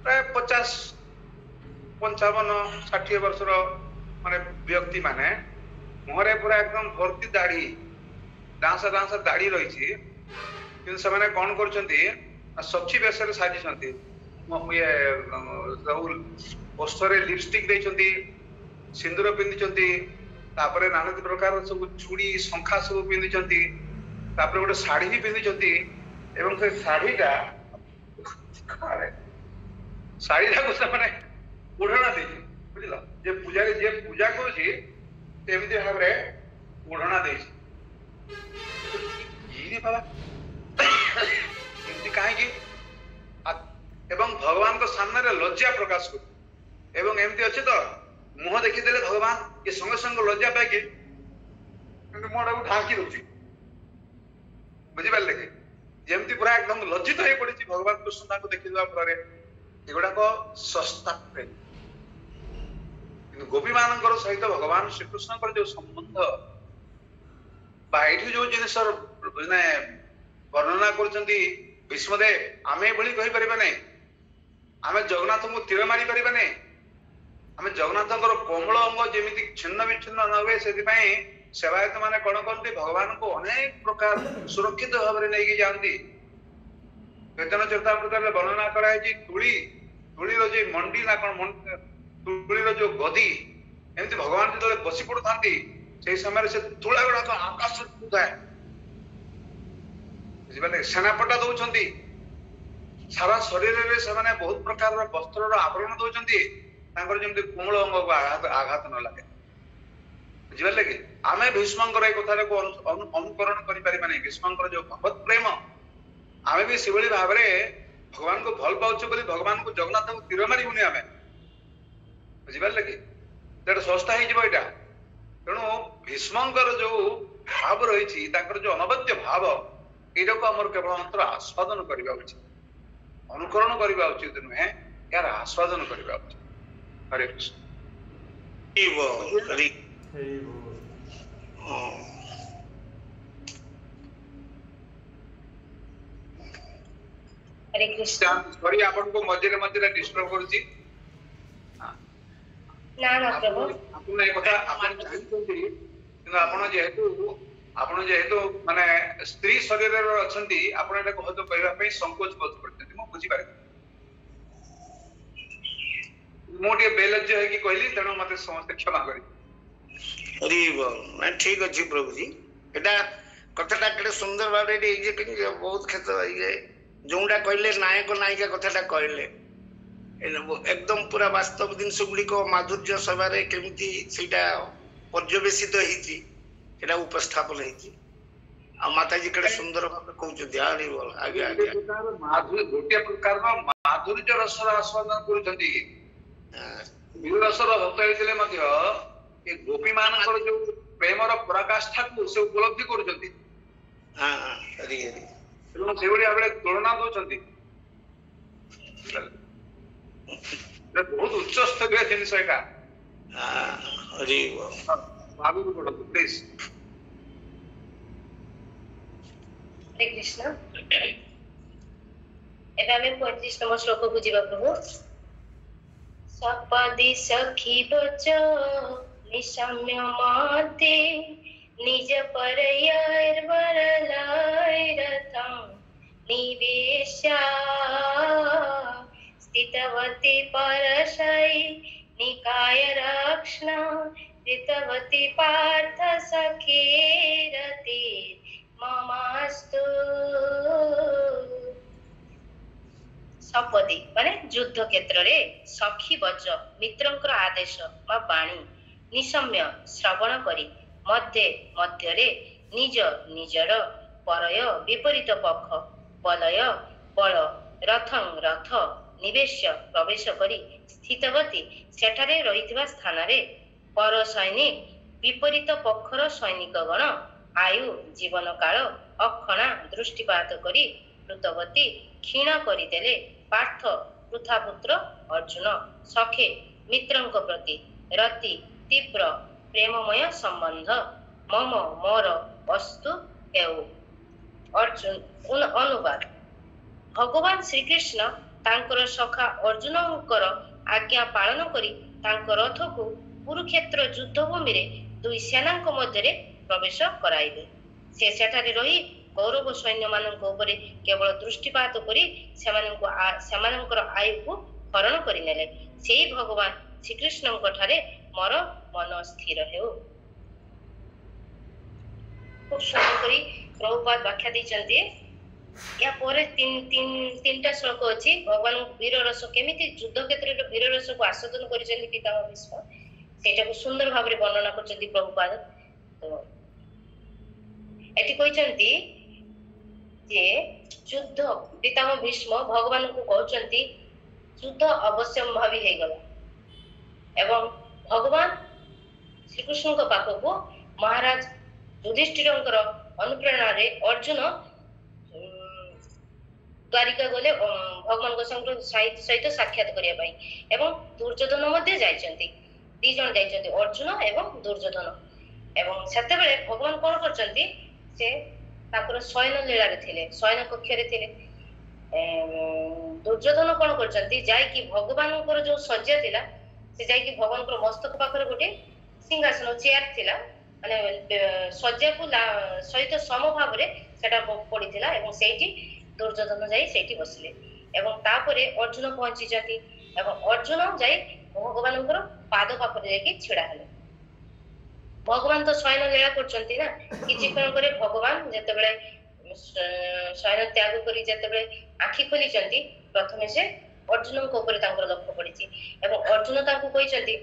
प्राय 50-55-60 वर्षर माने व्यक्ति माने मुहरे पूरा एकदम भर्ती दाढ़ी डांसा दाढ़ी रही किंतु से माने कौन करछंती सखी बेश साजी ये ओष्ठरे लिपस्टिक देइछंती सिंदूर पिंदिछंती तापरे नाना प्रकार सब चूड़ी शंखा सब पिंदिछंती तापरे गोटे साड़ी भी पिंदिछंती एवं से साड़ीटा को से माने ओढ़ना देछि बुझिला जे पूजा करूछि एमिति भाबरे ओढ़ना देछि ये बाबा एमिति काहे की एवं भगवान को सामने रे लज्जा प्रकाश कर एवं एमती अच्छे तो मुह देखी देले भगवान ये संगे संग लज्जा पाए कि मुहटा को ढांकी दउछि बुझि पाले कि जेमती पूरा एकदम लज्जित होई पड़ी भगवान कृष्ण को देखि देवा पर एगुडा को सस्ता प्रेम गोपी मानकर सहित भगवान श्री कृष्ण जो संबंध बाइठी जो जिनिस माने वर्णना करछंती भीष्मदेव आमे भली कहि परिबा नै आमे जगन्नाथ को तीर मारी परिबा नै आमे जगन्नाथकर कोमल अंग जेमिति छिन्न विच्छिन्न न हुए सेति पई सेवायत माने कोन करती भगवान को अनेक प्रकार सुरक्षित भाव रे नेकी जानती चैतन्य चरितामृत रे वर्णना कराय जी तुली रो जे मंडी ना कोन तुली रो जो गदी एमति भगवान जे बसी पड़थांती सेही समय से तुला गुडा को आकाश उठाए सेनापटा दौरान सारा शरीर में से बहुत प्रकार वस्त्र आवरण दौरान कोमल अंग को आघात न लगे बुझिपारे कि आमे भीष्मंकर ए कथा को अनुकरण करि परिबा नै भीष्मंकर जो भगवत प्रेम आमे भी सेभली भाबरे भगवान को भल पाउछु बोली भगवान को जगन्नाथ को तीर मारी हुनी आमे बुझिपारे कि तेटा संस्था हे जिवो एटा तेणु भीष्मंकर जो भाव रही जो अनवद्य भाव एटा को आमर केवल मात्र आस्वादन करबा उचित अनुकरण करबा उचित नुहे यार आस्वादन करबा उचित। हरे कृष्ण। हरे कृष्ण। सॉरी आपन को मझे मझे डिस्टर्ब करूची ना ना प्रभु आपन ए कथा आपन जानछन्ती किंतु आपण जेहेतु माने स्त्री शरीर रे अछंती आपण एटा कहतो कहबा पई संकोच बोध करते मो बुझी पारे मोटे बेलज्ज है कि कहली तेणु मते समस्त क्षमा करी। अरे ना ठीक अछि प्रभु जी एटा कथाटा केडे सुंदर भाबे जे कि बहुत खेत ये जोंडा कहले नायक नायिका कथाटा कहले एकदम पूरा वास्तव जिनस गुड़िक माधुर्य सभा केमिति सेटा पर्यवेसित होईची सेटा उपस्थापन होईची आ माताजी केडे सुंदर भाबे कहउछथि आरी बोल आगे आगे माधुर्य गोटे प्रकार माधुर्य रसर आस्वादन करूछथि वीर रसर भक्त होइतले मध्य ए गोपी मानकर जो प्रेमर पराकाष्ठा को से उपलब्धि करूछथि। हां अरे अरे तेणु सेभली भाबे तुलना दोछथि बहुत उच्च स्तरीय जिनिस एका। अरे बाबू को बोलो प्लीज। हरे कृष्ण। एबे हमें 35 नंबर श्लोक को जीवा प्रभु। सपदि सखी बच निशम्य माते निज परयार वरलाय रथं निवेशा स्थितवती परशै निकाय रक्षण कृतवती पार्थ सखेरति ममास्तु। सपदी माने युद्ध क्षेत्र रे सखी बच मित्रंकर आदेश बा बाणी निशम्य श्रवण करी मध्य मध्य रे निज निजर परय विपरीत पक्ष बलय बल रथं रथ निवेश प्रवेश करी स्थितवती सेठारे रहितबा स्थान रे पर सैनिक विपरीत पक्षर सैनिकगण आयु जीवन काल अक्षणा दृष्टिपात करी कृतवती क्षीण करिदेले पार्थ पृथापुत्र अर्जुन सखे मित्रंक प्रति रति तीव्र प्रेममय संबंध मम मोर वस्तु हेउ। अर्जुन अनुवाद। भगवान श्रीकृष्ण तांकर सखा अर्जुनकर आज्ञा पालन करी तांक रथ को कुरुक्षेत्र युद्ध भूमि रे दुई सेनांक मध्य प्रवेश कराइले। से सेठारे रही कौरव सैन्य मानक उपरे केवल दृष्टिपात करी सेमानकर आयु को हरण करिनेले। सेही भगवान श्रीकृष्णଙ୍କ ठारे मोर मन स्थिर हेउ। खूब सुंदर करी प्रभुपाद व्याख्या दैछन्ती। या परे तीनटा श्लोक अछि भगवान वीर रस केमिति युद्ध क्षेत्र रे वीर रस को आस्वादन करिसेंती पितामह भीष्म सेटा को सुंदर भाबरे वर्णना करछन्ती प्रभुपाद। तो एटी कहिसन्ती जे युद्ध पितामह भीष्म भगवान को कहउछन्ती युद्ध अवश्य भावी हे गला एवं भगवान श्रीकृष्ण को पाखको महाराज युधिष्ठिरंकर अनुप्रेरणा रे अर्जुन द्वारिका गले भगवान सहित साक्षात करिया पई एवं दुर्योधन मध्ये जाइछन्ती दी जण जाइछन्ती अर्जुन एवं दुर्योधन एवं सेते बेले भगवान कोन करछन्ती से ताकर शयन लीला रे थिले शयन कक्ष रे थिले दुर्योधन कोन करछन्ती जाय कि भगवान को जो सज्जा थिला से जाय कि भगवान को मस्तक पाखरे गोटे सिंहासन चेयर थिला माने सज्जा को सहित समभाव रे सेटा पडिथिला एवं सेठी दुर्योधन जाई सेठी बसले एवं तापरे अर्जुन पहुंची जाती एवं अर्जुन जाई भगवानଙ୍କର पाद पाखरे जाई छिड़ा हेले। भगवान तो शयन लीला करछन्ती ना किछि कोन करे भगवान जते बेले शयन त्याग करी जते बेले आखि खोली चंती प्रथमे से अर्जुन को ऊपर तांकर लक्ष्य पड़िछि एवं अर्जुन तांको कहिसन्ती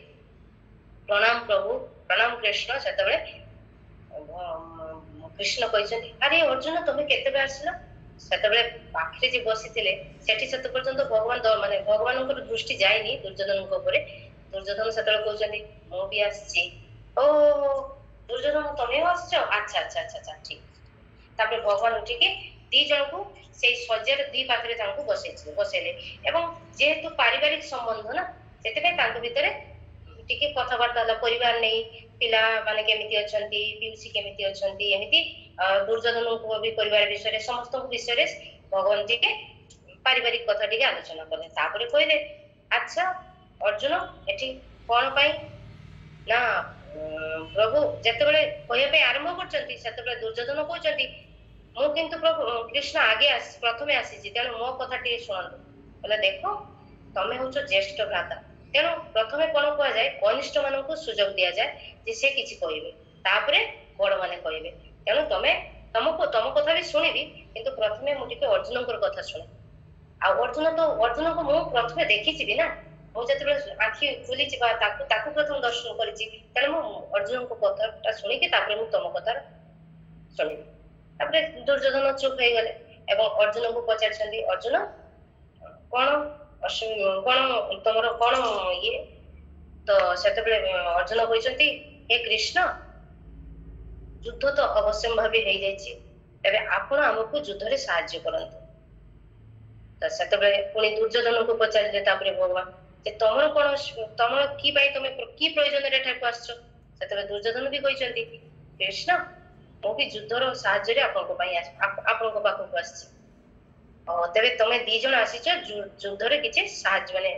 प्रणाम प्रभु प्रणाम कृष्ण सेतबे कृष्ण कहते अरे अर्जुन तुम्हें केते आसल सेतबे पाखरे जे बसिथिले सेठी सेत पर्यंत भगवान माने भगवान दृष्टि जायनी दुर्योधन दुर्योधन सेतबे कहते मु भी आसी ओ दुर्योधन तुम्हें आसछ अच्छा अच्छा अच्छा अच्छा ठीक तापर भगवान उठिके दी जन को से सज्जार दी पाखरे तांको बसेले एवं जेहेतु पारिवारिक संबंध ना सेते तांको भितरे टिके कथबार्ता होला परिवार नै पिला माने केमिति अछंती पिउसी केमिति अछंती एमिति दुर्योधन को भी परिवार विषय समस्त विषय रे भगवान जी के पारिवारिक कथा टिके आलोचना करले तापरे कहले अच्छा अर्जुन एठी कोन पई ना प्रभु जेतेबेले कहया पे आरंभ करचंती सेतेबेले दुर्योधन कहचंती मु किंतु प्रभु कृष्ण आगे प्रथमे आसी तेणु मो कथा टिके सुनंतु बोले देखो तमे होचो ज्येष्ठ भ्राता तेणु प्रथमे कौन कह जाए कनिष्ठ मान को सुजोग दि जाए जे से किछि कहबे तापरे बड़ माने कहबे तेणु तुमको तुम कथा भी सुनिबी किंतु प्रथमे मु टिके अर्जुन को कथा सुने आ अर्जुन को मु प्रथमे देखि छी ना मु जते आखि खुली छी ताकू प्रथम दर्शन करिछि तेणु मु अर्जुन को कथा सुनि कि तापरे मु तुम कथा सुनिबी तापरे दुर्योधन चुप हो गले एवं अर्जुन को पचारछंदी अर्जुन कोन कौन तुमर कौन ये तो सेतबे अर्जुन कहते हे कृष्ण युद्ध तो अवश्य भावी हो जाइए तबे आपण हमको युद्ध रे सहाय्य करंतु तो सेतबे पुनी दुर्योधन को पचारिले तापरे भगवान जे तमर कोन तमर की बाई तमे की प्रयोजन रे ठाकु आछो सेतबे दुर्योधन भी कहते कृष्ण मो भी युद्ध रो सहाय्य रे आपन को पई आपन को पाखो को आछि तेरे तुम दी जन आसीच युद्ध रे किछि साहाय्य माने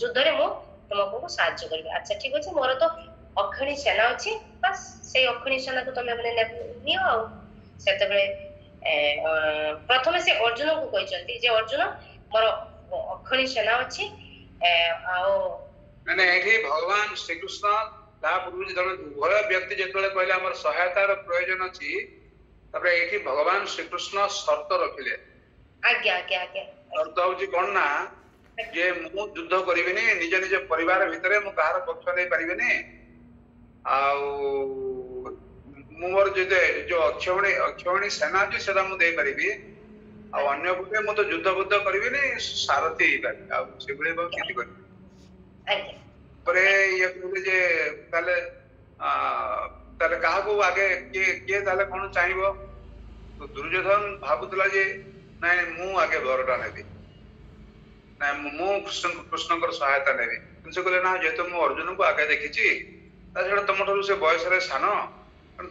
युद्ध रे मो तुमको साहाय्य करबे अच्छा ठीक अछि मोर तो अखणी सेना अछि बस से अखणी सेना को तुम माने नियो आ सेते बेले प्रथमे से अर्जुन को कहचंती जे अर्जुन मोर अखणी सेना अछि आ माने एठी भगवान श्री कृष्ण ता पूर्व जन उभय व्यक्ति जेतले कहले हमर सहायतार प्रयोजन अछि तबे एठी भगवान श्री कृष्ण शर्त रखिले आज्ञा आज्ञा आज्ञा अर्थ होची कोन ना जे मु युद्ध करिबेनी निज निज परिवार भितरे मु कहार पक्ष नै परिबेनी आ मोर जो अक्षौणी सेना जे सेदा मु दे परिबी आ अन्य गुटे मु तो युद्ध बुद्ध करिबेनी सारथी हिबानी आ सेबळे बा किति करि आज्ञा परे ये कहले जे ताले कहा को आगे के ताले कोन चाहिबो तो दुर्योधन भाबुतला जे नहीं मु आगे भरटा नेबी नहीं मु कृष्ण सहायता नेबी से कहले ना जेहेतु मु अर्जुन को आगे देखिछि ताछड़ा तुम से बयस रे सान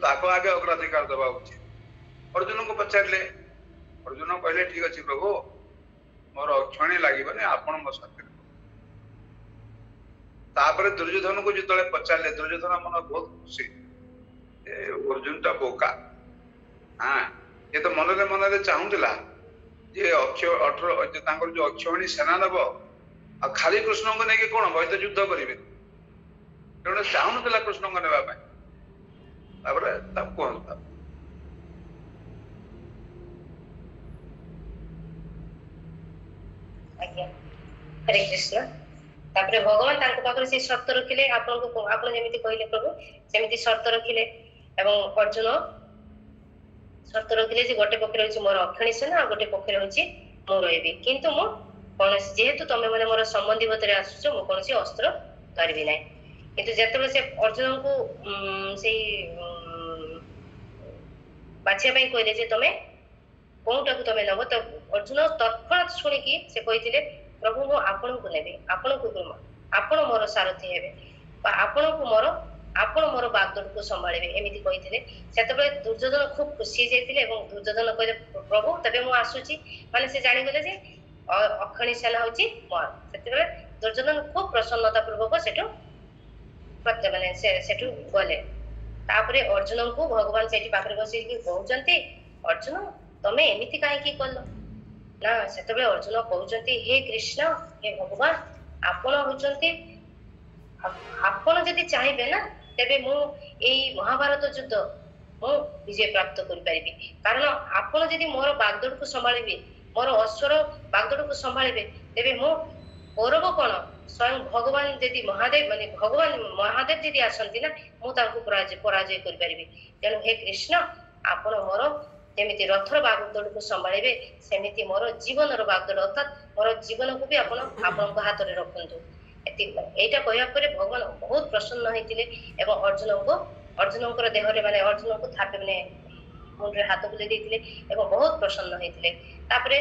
ताको आगे अग्राधिकार दबा उचित अर्जुन को पचारले अर्जुन कहले ठीक अछि प्रभु मोर अक्षणी लागिबने आपण मो साथे तापर दुर्योधन को जितले पचारले दुर्योधन मन बहुत खुशी अर्जुन ता बोका हां ये तो मनरे चाहुतिला जे अक्षय 18 तांकर जो अक्षौणी सेना नब आ खाली कृष्ण को नेके कोन भय तो युद्ध करिवे तेणु चाहून थिला कृष्ण को नेबा पय तापर तब कोन आज्ञा हरे कृष्ण तापर भगवान तांको पाखरे से शर्त रखिले आपन जेमिति कहिले प्रभु सेमिति शर्त रखिले एवं अर्जुन शर्त रखिले जे गोटे पक्षरे होछि मोर अक्षणी सेना आ गोटे पक्षरे होछि मो रहबी किंतु मो कोन जेहेतु तमे माने मोर संबंधी भतरे आसुछो मो कोनसी अस्त्र करबी नै किंतु जेतबे से अर्जुन को सेई बाछिया पई कहले जे तमे कोनटा को तमे नबो त अर्जुन तत्क्षणात सुनि कि से कहिथिले प्रभु मो आपन को नेबे आपन को गुरु आपन मोर सारथी हेबे बा आपन को मोर बागदड़ को संभाळिबे एमिति कहिथिले सेतबे दुर्योधन खूब खुशी जायतिले एवं दुर्योधन कहले प्रभु तबे मो आसुची माने से जानि गेले जे अखणी सेना होची मोर सेतबे दुर्योधन खूब प्रसन्नता पूर्वक सेठो प्रत्य माने सेठो गले तापरे अर्जुन को भगवान सेठी पाखरे बसी कि कहउचंती अर्जुन तमे एमिति काहे की करलो ना सेतबे अर्जुन कहउचंती हे कृष्ण हे भगवान आपण होचंती आपण जदि चाहिबे ना तेबे मु एई महाभारत युद्ध मु विजय प्राप्त करि परिबी कारण आपण जदि मोर बागदड़ को संभाळिबे मोर अश्वर बागदड़ को संभाळिबे तेबे मु गौरव कोन स्वयं भगवान यदि महादेव माने भगवान महादेव यदि आसंती ना मु तांको पराजय कर परिबे तेनु हे कृष्ण आपण मोर जेमिति रथर बागदड़ को संभाळिबे सेमिति मोर जीवन रो बागदड़ अर्थात मोर जीवन को भी आपण हाथ रे रखंतु एटा कहया परे भगवान बहुत प्रसन्न होइतिले एवं अर्जुन को देह रे माने अर्जुन को थापे माने मुंड रे हाथ बुले देतिले एवं बहुत प्रसन्न होइतिले तापरे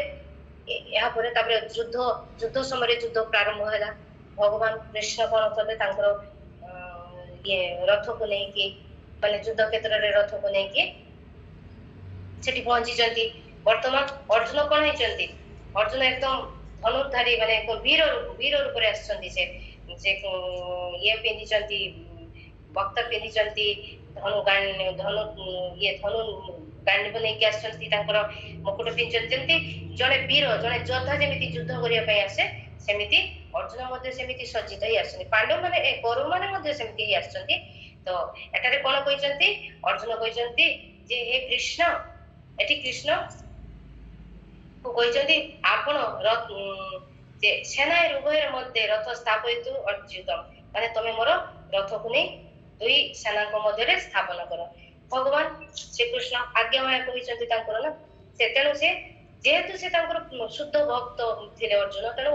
या परे तापरे युद्ध समय युद्ध प्रारंभ होला भगवान कृष्ण कोन कले तांकर ये रथ को नै कि माने युद्ध क्षेत्र रे रथ को नै कि सेठी पहुंची जंती वर्तमान अर्जुन कोन है जंती अर्जुन एकदम धनुर्धारी माने एक वीर रूप रे आछंती से ये पिंदी जंती भक्त पिंदी जंती धनु गांडी बनै के आछंती तांकर मुकुट पिंचंती जने वीर जने योद्धा जेमिति युद्ध करिया पय आसे सेमिति अर्जुन मध्ये सेमिति सज्जित ही आछंती पांडव माने कौरव माने मध्ये सेमिति ही आछंती तो एटारे कोन कहिसंती अर्जुन कहिसंती जे हे कृष्ण एठी कृष्ण को कहिसंती आपण रथ जे सेना उभय मध्ये रथ स्थापित अर्जुतम माने तमे मोर रथ को नै दुई सेना को मध्ये रे स्थापन करो भगवान श्री कृष्ण आज्ञामाया कहिसंती तांकर ना से तेनु से जेहेतु से तांकर शुद्ध भक्त थिले अर्जुन तेनु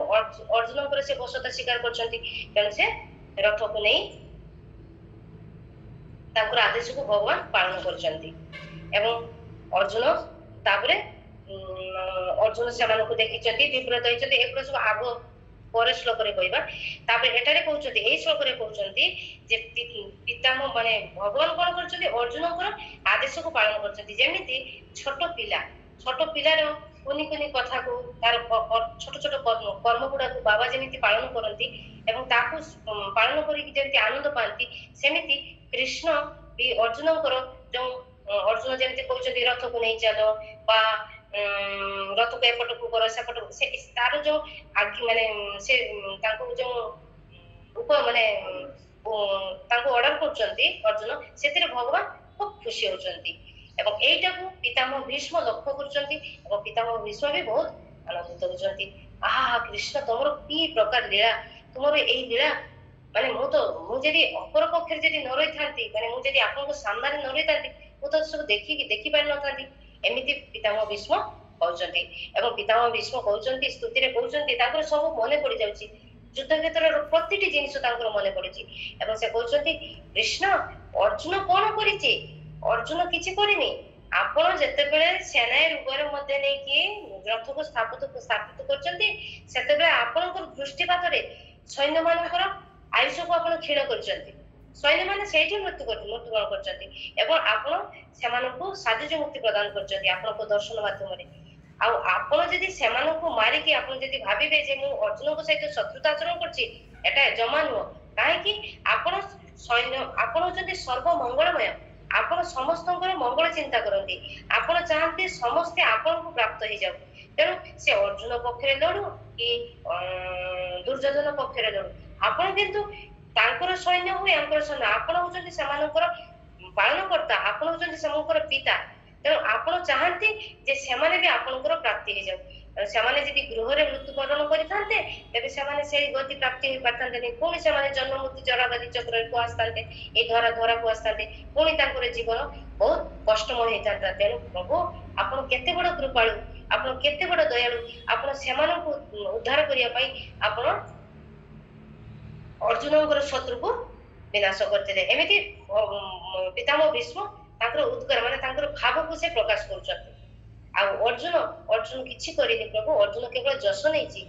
अर्जुन पर से बसता स्वीकार करछंती तेनु से रथ को नै तांकर आदेश को भगवान पालन करछंती एवं अर्जुन तापरे अर्जुन सेमान को देखिचंती विव्रत होइचंती एक प्रश्न आगो पर श्लोक रे कहबा तापरे एटारे कहउचंती एई श्लोक रे कहउचंती जे पितामह माने भगवान कोन करचंती अर्जुन को आदेश को पालन करचंती जेमिति छोट पिलार कोनी कथा को तार छोट कर्म गुडा को बाबा जेमिति पालन करंती एवं ताकू पालन करी जेमिति आनंद पांती सेमिति कृष्ण भी अर्जुन को जो अर्जुन जेमिति कहउचंती रथ को नै चलो बा रथ को एपट को कर सेपट से तार जो आगे माने से तांको जो उप माने तांको ऑर्डर करचंती अर्जुन सेतिरे भगवान खूब खुशी होचंती एवं एटा को पितामह भीष्म लक्ष्य करचंती एवं पितामह भीष्म भी बहुत आनंदित होचंती आहा कृष्ण तमरो की प्रकार लीला तुमरो एई लीला माने मु जदी अपर पक्षर जदी न रही थांती माने मु जदी आपन को सामने न रही थांती मु तो सब देखि पार न थांती एमिति पितामह भीष्म कहउचंती एवं पितामह भीष्म कहउचंती स्तुति रे कहउचंती ताकर सब मने पड़ी जाउची युद्ध क्षेत्र रो प्रतिटी जिनिस ताकर मने पड़िची एवं से कहउचंती कृष्ण अर्जुन कोन करिची अर्जुन किछि करिनी आपण जते बेले सेना रुगर मध्ये नै कि रथ को स्थापित करचंती सेते बेले आपण को दृष्टिपात रे सैन्य मानकर आयुष को आपण क्षीण करचंती सैन्य माने सेठी मृत्युवरण करचंती एवं आपण सेमान को साजुज मुक्ति प्रदान करचंती आपण को दर्शन माध्यम रे आ आपण जदी सेमान को मारी कि आपण जदी भाबिबे जे मु अर्जुन को सहित शत्रुता आचरण करची एटा जमा नो काहे कि आपण सैन्य आपण जदी सर्व मंगलमय आपण समस्तଙ୍କର मंगल चिंता करंती आपण चाहते समस्त आपण को प्राप्त हो जाऊ तेणु से अर्जुन पक्षरे लड़ू कि दुर्योधन पक्षरे लड़ू आपण किंतु तांकर सैन्य हुए आंकर सैन्य आपण होचंती सेमानकर पालन करता आपण होचंती सेमानकर पिता तेणु आपण चाहते जे सेमाने भी आपणकर प्राप्ति हो जाऊ सेमाने जदि गृह रे मृत्युवरण करिथांते तबे सेमाने सेही गति प्राप्ति हो पारथांते नहीं पुणी सेमाने जन्म मृत्यु जरा व्याधि चक्र को आस्तांते ए धरा को आस्तांते पुणी तांकर जीवन बहुत कष्टमय होइतांता तेणु प्रभु आपण केते बड़ कृपाळु आपण केते बड़ दयालु आपण सेमान को उद्धार करिया पई आपण अर्जुनଙ୍କର शत्रु को विनाश करते एमिति पितामह भीष्म तांकर उद्गार माने तांकर भाव को से प्रकाश करछथि आ अर्जुन किछि करिनि प्रभु अर्जुन केवल जस नैछि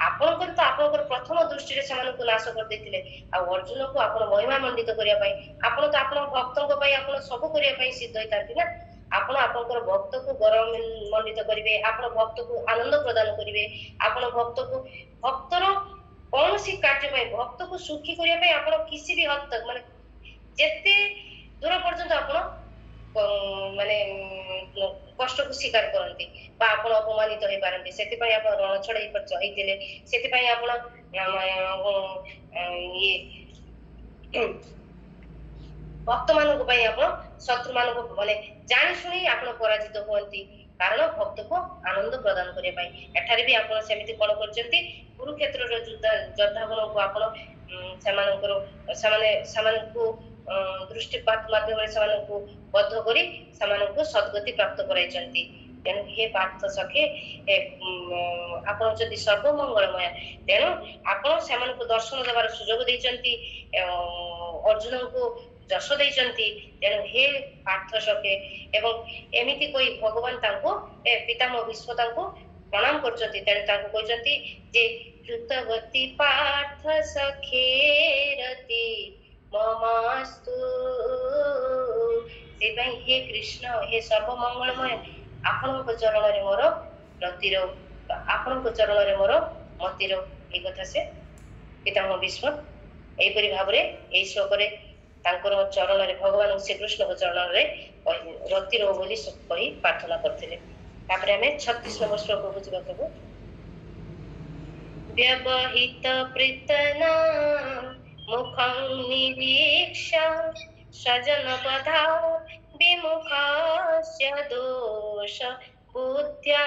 आपनकर तो आपनकर प्रथम दृष्टि रे समान को नाश कर देथिले आ अर्जुन को आपन महिमा मंडित करिया पई आपन तो आपन भक्तों को पई आपन सब करिया पई सिद्ध होइतांती ना आपन आपनकर भक्त को गौरव मंडित करिवे आपन भक्त को आनंद प्रदान करिवे आपन भक्तर कौन सी कार्य में भक्त को सुखी करिया पे आपण किसी भी हद तक माने जेते दूर पर्यंत आपण माने कष्ट को स्वीकार करंती बा आपण अपमानित होई पारंती सेति पई आपण रण छड़ाई पर चहितिले सेति पई आपण ये भक्त मान को पई आपण शत्रु मान को माने जानि सुनी आपण पराजित होंती କାରଣ ଭକ୍ତକୁ ଆନନ୍ଦ ପ୍ରଦାନ କରିବା ପାଇଁ। ଏଠାରେ ବି ଆପଣ ସେମିତି କଣ କରିଛନ୍ତି, କୁରୁକ୍ଷେତ୍ରର ଯୋଦ୍ଧା ଗୁଣକୁ ଆପଣ ସେମାନଙ୍କୁ ଦୃଷ୍ଟିପାତ ମାଧ୍ୟମରେ ସେମାନଙ୍କୁ ବଦ୍ଧ କରି ସେମାନଙ୍କୁ ସଦ୍ଗତି ପ୍ରାପ୍ତ କରାଇଛନ୍ତି। ତେଣୁ ହେ ପାର୍ଥ ସଖେ, ଆପଣ ଯଦି ସର୍ବମଙ୍ଗଳମୟ, ତେଣୁ ଆପଣ ସେମାନଙ୍କୁ ଦର୍ଶନ ଦେବାର ସୁଯୋଗ ଦେଇଛନ୍ତି, ଅର୍ଜୁନଙ୍କୁ ଯଶ ଦେଇଛନ୍ତି। ତେଣୁ ହେ ପାର୍ଥ ସଖେ, ଏବଂ ଏମିତି କହି ଭଗବାନ ତାଙ୍କୁ ପିତାମହ ଭୀଷ୍ମ ତାଙ୍କୁ ପ୍ରଣାମ କରୁଛନ୍ତି। ତେଣୁ ତାଙ୍କୁ କହିଛନ୍ତି ଯେ କୃତଗତି ପାର୍ଥ ସଖେ ରତି ମମାସ୍ତୁ। ସେପାଇଁ ହେ କୃଷ୍ଣ, ହେ ସର୍ବମଙ୍ଗଳମୟ, ଆପଣଙ୍କ ଚରଣରେ ମୋର ରତିର, ଆପଣଙ୍କ ଚରଣରେ ମୋର ମତିର। ଏଇ କଥା ସେ ପିତାମହ ଭୀଷ୍ମ ଏହିପରି ଭାବରେ ଏଇ ଶ୍ଲୋକରେ ତାଙ୍କର ଚରଣରେ, ଭଗବାନ ଶ୍ରୀକୃଷ୍ଣଙ୍କ ଚରଣରେ ରତି ରହୁ ବୋଲି କହି ପ୍ରାର୍ଥନା କରିଥିଲେ। ତାପରେ ଆମେ 36 ନମ୍ବର ଶ୍ଲୋକକୁ ଯିବା ପ୍ରଭୁ। ବ୍ୟବହିତ ପ୍ରୀତନା ମୁଖଂ ନିରୀକ୍ଷ ସଜନପଧା ବିମୁଖସ୍ୟ ଦୋଷ ବୁଦ୍ଧ୍ୟା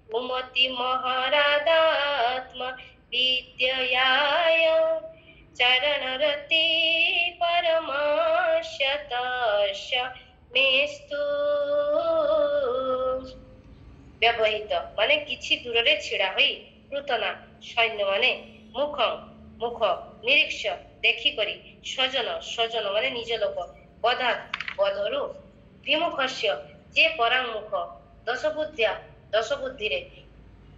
କୁମତି ମହାରାଦାତ୍ମ ବିଦ୍ୟୟାୟ ଚରଣରତି ପରମାସ୍ୟ ମେସ୍ତୁ। ବ୍ୟବହିତ ମାନେ କିଛି ଦୂରରେ ଛିଡ଼ା ହୋଇ, ପୃତନା ସୈନ୍ୟ ମାନେ, ମୁଖ ନିରୀକ୍ଷ ଦେଖିକରି, ସ୍ୱଜନ ମାନେ ନିଜ ଲୋକ, ବଧରୁ, ବିମୁଖସ୍ୟ ଯେ ପରାମୁଖ, ଦଶ ବୁଦ୍ଧିରେ,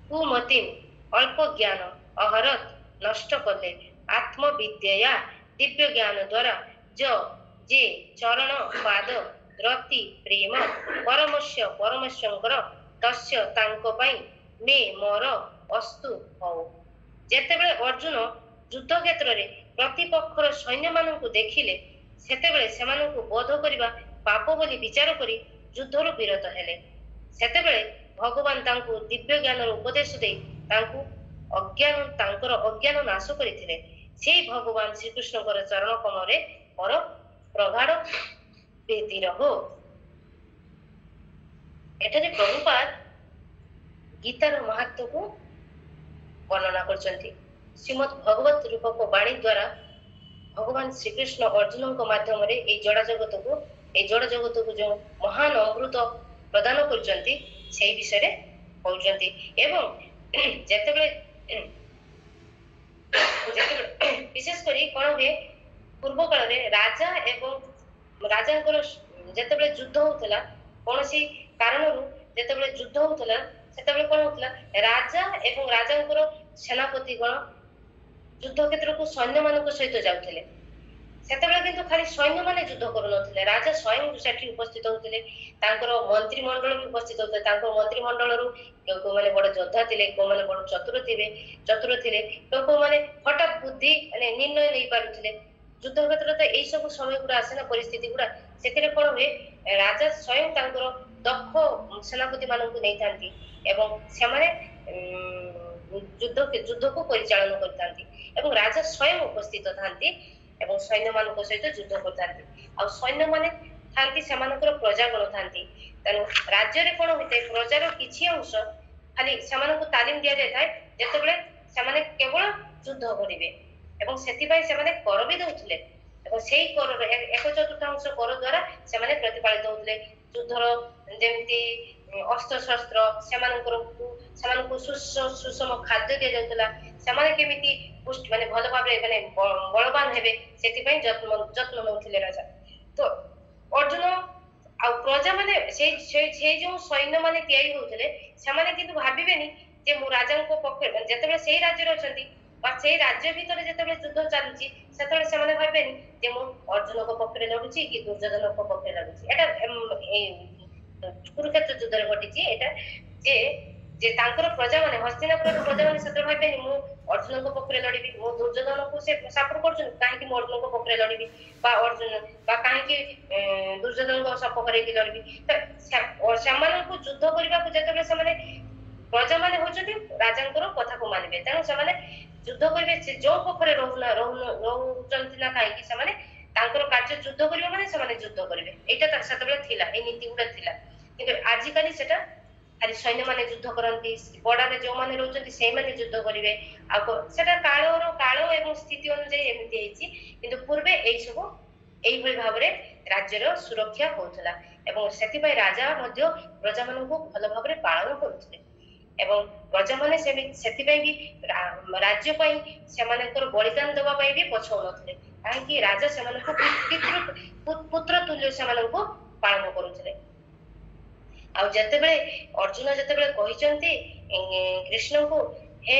କୁମତି ଅଳ୍ପ ଜ୍ଞାନ, ଅହରତ ନଷ୍ଟ କଲେ, ଆତ୍ମବିଦ୍ୟା ଦିବ୍ୟ ଜ୍ଞାନ ଦ୍ୱାରା, ଯେ ଚରଣ ପାଦ, ରତି ପ୍ରେମ, ପରମେଶ୍ୱରଙ୍କର, ତସ୍ୟ ତାଙ୍କ ପାଇଁ, ମେ ମୋର, ଅସ୍ତୁ ହଉ। ଯେତେବେଳେ ଅର୍ଜୁନ ଯୁଦ୍ଧକ୍ଷେତ୍ରରେ ପ୍ରତିପକ୍ଷର ସୈନ୍ୟମାନଙ୍କୁ ଦେଖିଲେ, ସେତେବେଳେ ସେମାନଙ୍କୁ ବଧ କରିବା ପାପ ବୋଲି ବିଚାର କରି ଯୁଦ୍ଧରୁ ବିରତ ହେଲେ। ସେତେବେଳେ ଭଗବାନ ତାଙ୍କୁ ଦିବ୍ୟ ଜ୍ଞାନର ଉପଦେଶ ଦେଇ ତାଙ୍କର ଅଜ୍ଞାନ ନାଶ କରିଥିଲେ। ସେଇ ଭଗବାନ ଶ୍ରୀକୃଷ୍ଣଙ୍କର ଚରଣ କମଳରେ ମୋର ପ୍ରଗାଢ଼ ପ୍ରୀତିରହ। ଏଠାରେ ପ୍ରଭୁପାଦ ଗୀତାର ମାହାତ୍ମ୍ୟକୁ ବର୍ଣ୍ଣନା କରିଛନ୍ତି। ଶ୍ରୀମଦ୍ ଭଗବତ ରୂପକ ବାଣୀ ଦ୍ୱାରା ଭଗବାନ ଶ୍ରୀକୃଷ୍ଣ ଅର୍ଜୁନଙ୍କ ମାଧ୍ୟମରେ ଏଇ ଜଡ଼ ଜଗତକୁ ଯେଉଁ ମହାନ ଅମୃତ ପ୍ରଦାନ କରୁଛନ୍ତି, ସେଇ ବିଷୟରେ କହୁଛନ୍ତି। ଏବଂ ଯେତେବେଳେ ବିଶେଷ କରି କଣ ହୁଏ, ପୂର୍ବ କାଳରେ ରାଜା ଏବଂ ରାଜାଙ୍କର ଯେତେବେଳେ ଯୁଦ୍ଧ ହଉଥିଲା, କୌଣସି କାରଣରୁ ଯେତେବେଳେ ଯୁଦ୍ଧ ହଉଥିଲା, ସେତେବେଳେ କଣ ହଉଥିଲା, ରାଜା ଏବଂ ରାଜାଙ୍କର ସେନାପତିଗଣ ଯୁଦ୍ଧକ୍ଷେତ୍ରକୁ ସୈନ୍ୟମାନଙ୍କ ସହିତ ଯାଉଥିଲେ। ସେତେବେଳେ କିନ୍ତୁ ଖାଲି ସୈନ୍ୟମାନେ ଯୁଦ୍ଧ କରୁନଥିଲେ, ରାଜା ସ୍ୱୟଂ ସେଠି ଉପସ୍ଥିତ ହଉଥିଲେ, ତାଙ୍କର ମନ୍ତ୍ରିମଣ୍ଡଳ ବି ଉପସ୍ଥିତ ହଉଥିଲେ। ତାଙ୍କ ମନ୍ତ୍ରିମଣ୍ଡଳରୁ କେଉଁମାନେ ବଡ ଯୋଦ୍ଧା ଥିଲେ, କେଉଁମାନେ ବଡ ଚତୁର ଥିଲେ, କେଉଁମାନେ ହଠାତ୍ ବୁଦ୍ଧି ନିର୍ଣ୍ଣୟ ନେଇପାରୁଥିଲେ। ଯୁଦ୍ଧକ୍ଷେତ୍ରରେ ତ ଏଇ ସବୁ ସମୟ ଗୁଡା ଆସେ ନା, ପରିସ୍ଥିତି ଗୁଡା। ସେଥିରେ କଣ ହୁଏ, ରାଜା ସ୍ୱୟଂ ତାଙ୍କର ଦକ୍ଷ ସେନାପତି ମାନଙ୍କୁ ନେଇଥାନ୍ତି ଏବଂ ସେମାନେ ଯୁଦ୍ଧକୁ ପରିଚାଳନା କରିଥାନ୍ତି ଏବଂ ରାଜା ସ୍ୱୟଂ ଉପସ୍ଥିତ ଥାନ୍ତି ଏବଂ ସୈନ୍ୟମାନଙ୍କ ସହିତ ଯୁଦ୍ଧ କରିଥାନ୍ତି। ଆଉ ସୈନ୍ୟମାନେ ଥାନ୍ତି, ସେମାନଙ୍କର ପ୍ରଜାଗଣ ଥାନ୍ତି। ତେଣୁ ରାଜ୍ୟରେ କଣ ହୋଇଥାଏ, ପ୍ରଜାର କିଛି ଅଂଶ ଖାଲି ସେମାନଙ୍କୁ ତାଲିମ ଦିଆଯାଇଥାଏ, ଯେତେବେଳେ ସେମାନେ କେବଳ ଯୁଦ୍ଧ କରିବେ ଏବଂ ସେଥିପାଇଁ ସେମାନେ କର ବି ଦଉଥିଲେ ଏବଂ ସେଇ କରର 1/4 କର ଦ୍ୱାରା ସେମାନେ ପ୍ରତିପାଳିତ ହଉଥିଲେ। ଯୁଦ୍ଧର ଯେମିତି ଅସ୍ତ୍ରଶସ୍ତ୍ର, ସେମାନଙ୍କୁ ସୁଷମ ଖାଦ୍ୟ ଦିଆଯାଉଥିଲା, ସେମାନେ କେମିତି ଭଲ ଭାବରେ ବଳବାନ ହେବେ, ସେଥିପାଇଁ ଯତ୍ନ ନେଉଥିଲେ ରାଜା। ତ ଅର୍ଜୁନ ଆଉ ପ୍ରଜା ମାନେ ସେଇ ଯୋଉ ସୈନ୍ୟ ମାନେ ତିଆରି ହଉଥିଲେ, ସେମାନେ କିନ୍ତୁ ଭାବିବେନି ଯେ ମୁଁ ରାଜାଙ୍କ ପକ୍ଷରେ, ଯେତେବେଳେ ସେଇ ରାଜ୍ୟରେ ଅଛନ୍ତି ବା ସେଇ ରାଜ୍ୟ ଭିତରେ ଯେତେବେଳେ ଯୁଦ୍ଧ ଚାଲୁଛି, ସେତେବେଳେ ସେମାନେ ଭାବିବେନି ଯେ ମୁଁ ଅର୍ଜୁନଙ୍କ ପକ୍ଷରେ ଲଢୁଛି କି ଦୁର୍ଯ୍ୟୋଧନଙ୍କ ପକ୍ଷରେ ଲଢୁଛି। ଏଟା କୁରୁକ୍ଷେତ୍ର ଯୁଦ୍ଧରେ ଘଟିଛି। ଏଟା ଯେ ତାଙ୍କର ପ୍ରଜାମାନେ, ହସ୍ତିନାପୁରର ପ୍ରଜାମାନେ ସେତେବେଳେ ଭାବିବେନି ମୁଁ ଅର୍ଜୁନଙ୍କ ପକ୍ଷରେ ଲଢିବି, ମୁଁ ଦୁର୍ଯ୍ୟୋଧନକୁ ସେ ସାପୋର୍ଟ କରୁଛନ୍ତି, କାହିଁକି ମୁଁ ଅର୍ଜୁନଙ୍କ ପକ୍ଷରେ ଲଢିବି ବା କାହିଁକି ଦୁର୍ଯ୍ୟୋଧନଙ୍କ ସପକ୍ଷରେ ଲଢିବି। ସେମାନଙ୍କୁ ଯୁଦ୍ଧ କରିବାକୁ ଯେତେବେଳେ ସେମାନେ, ପ୍ରଜାମାନେ ହଉଛନ୍ତି ରାଜାଙ୍କର କଥାକୁ ମାନିବେ, ତେଣୁ ସେମାନେ ଯୁଦ୍ଧ କରିବେ। ସେ ଯୋଉ ପକ୍ଷରେ ରହୁଛନ୍ତି ନା କାହିଁକି, ସେମାନେ ତାଙ୍କର କାର୍ଯ୍ୟ ଯୁଦ୍ଧ କରିବା ମାନେ ସେମାନେ ଯୁଦ୍ଧ କରିବେ। ଏଇଟା ସେତେବେଳେ ଥିଲା, ଏଇ ନୀତି ଗୁଡା ଥିଲା। କିନ୍ତୁ ଆଜିକାଲି ସେଟା ଖାଲି ସୈନ୍ୟମାନେ ଯୁଦ୍ଧ କରନ୍ତି, ବର୍ଡରରେ ଯୋଉମାନେ ରହୁଛନ୍ତି ସେଇମାନେ ଯୁଦ୍ଧ କରିବେ। ଆଉ ସେଟା କାଳ ଏବଂ ସ୍ଥିତି ଅନୁଯାୟୀ ଏମିତି ହେଇଛି, କିନ୍ତୁ ପୂର୍ବେ ଏଇ ସବୁ ଏଇଭଳି ଭାବରେ ରାଜ୍ୟର ସୁରକ୍ଷା ହଉଥିଲା ଏବଂ ସେଥିପାଇଁ ରାଜା ମଧ୍ୟ ପ୍ରଜାମାନଙ୍କୁ ଭଲ ଭାବରେ ପାଳନ କରୁଥିଲେ ଏବଂ ପ୍ରଜାମାନେ ସେଥିପାଇଁ ବି ରାଜ୍ୟ ପାଇଁ ସେମାନଙ୍କର ବଳିଦାନ ଦେବା ପାଇଁ ବି ପଛଉନଥିଲେ, କାହିଁକି ରାଜା ସେମାନଙ୍କୁ ପୁତ୍ର ତୁଲ୍ୟ ସେମାନଙ୍କୁ ପାଳନ କରୁଥିଲେ। ଆଉ ଯେତେବେଳେ ଅର୍ଜୁନ ଯେତେବେଳେ କହିଛନ୍ତି କୃଷ୍ଣଙ୍କୁ ହେ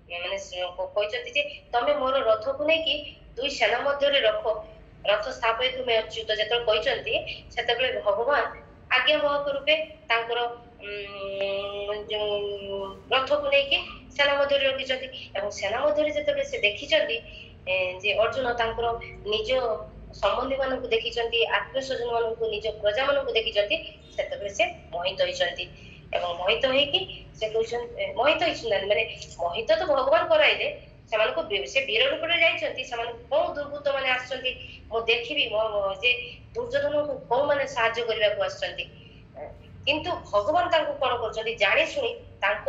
ମାନେ କହିଛନ୍ତି ଯେ ତମେ ମୋର ରଥକୁ ନେଇକି ଦୁଇ ସେନା ମଧ୍ୟରେ ରଥ ସ୍ଥାପିତ ତୁମେ ଅଚ୍ୟୁତ ଯେତେବେଳେ କହିଛନ୍ତି, ସେତେବେଳେ ଭଗବାନ ଆଜ୍ଞାବହକ ରୂପେ ତାଙ୍କର ଯୋଉ ରଥକୁ ନେଇକି ସେନା ମଧ୍ୟରେ ରଖିଛନ୍ତି ଏବଂ ସେନା ମଧ୍ୟରେ ଯେତେବେଳେ ସେ ଦେଖିଛନ୍ତି ଯେ ଅର୍ଜୁନ ତାଙ୍କର ନିଜ ସମ୍ବନ୍ଧୀ ମାନଙ୍କୁ ଦେଖିଛନ୍ତି, ଆତ୍ମୀୟ ସ୍ୱଜନ ମାନଙ୍କୁ, ନିଜ ପ୍ରଜା ମାନଙ୍କୁ ଦେଖିଛନ୍ତି, ସେତେବେଳେ ସେ ମୋହିତ ହେଇଛନ୍ତି ଏବଂ ମୋହିତ ହେଇକି ସେ କହୁଛନ୍ତି ମୋହିତ ହେଇଛନ୍ତି ମାନେ ମୋହିତ ତ ଭଗବାନ କରାଇଲେ ସେମାନଙ୍କୁ, ସେ ବୀର ରୂପରେ ଯାଇଛନ୍ତି, ସେମାନଙ୍କୁ କୋଉ ଦୁର୍ବୃତ୍ତ ମାନେ ଆସିଛନ୍ତି ମୁଁ ଦେଖିବି ଯେ ଦୁର୍ଯ୍ୟୋଧନଙ୍କୁ କୋଉମାନେ ସାହାଯ୍ୟ କରିବାକୁ ଆସିଛନ୍ତି, କିନ୍ତୁ ଭଗବାନ ତାଙ୍କୁ କଣ କରୁଛନ୍ତି ଜାଣି ଶୁଣି ତାଙ୍କ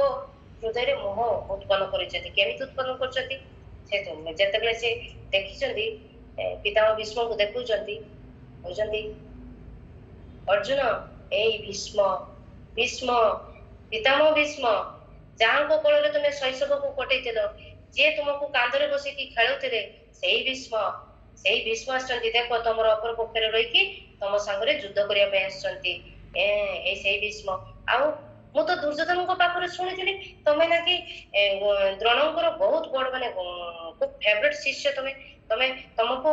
ହୃଦୟରେ ମୋହ ଉତ୍ପନ୍ନ କରିଛନ୍ତି। କେମିତି ଉତ୍ପନ୍ନ କରୁଛନ୍ତି? ସେ ଯେତେବେଳେ ସେ ଦେଖିଛନ୍ତି ପିତାମହ ଭୀଷ୍ମଙ୍କୁ ଦେଖୁଛନ୍ତି, କହୁଛନ୍ତି ଅର୍ଜୁନ ଏଇ ଭୀଷ୍ମ ପିତାମହ ଭୀଷ୍ମ ଯାହାଙ୍କ କୋଳରେ ତୁମେ ଶୈଶବକୁ କଟେଇଥିଲ, ଯିଏ ତୁମକୁ କାନ୍ଧରେ ବସିକି ଖେଳୁଥିଲେ, ସେଇ ଭୀଷ୍ମ ଆସିଛନ୍ତି। ଦେଖ ତମର ଅପର ପକ୍ଷରେ ରହିକି ତମ ସାଙ୍ଗରେ ଯୁଦ୍ଧ କରିବା ପାଇଁ ଆସିଛନ୍ତି, ଏଇ ସେଇ ଭୀଷ୍ମ। ଆଉ ମୁଁ ତ ଦୁର୍ଯ୍ୟୋଧନଙ୍କ ପାଖରେ ଶୁଣିଥିଲି ତମେ ନାକି ଦ୍ରୋଣଙ୍କର ବହୁତ ବଡ ମାନେ ଖୁବ ଫେଭରେଟ ଶିଷ୍ୟ, ତମକୁ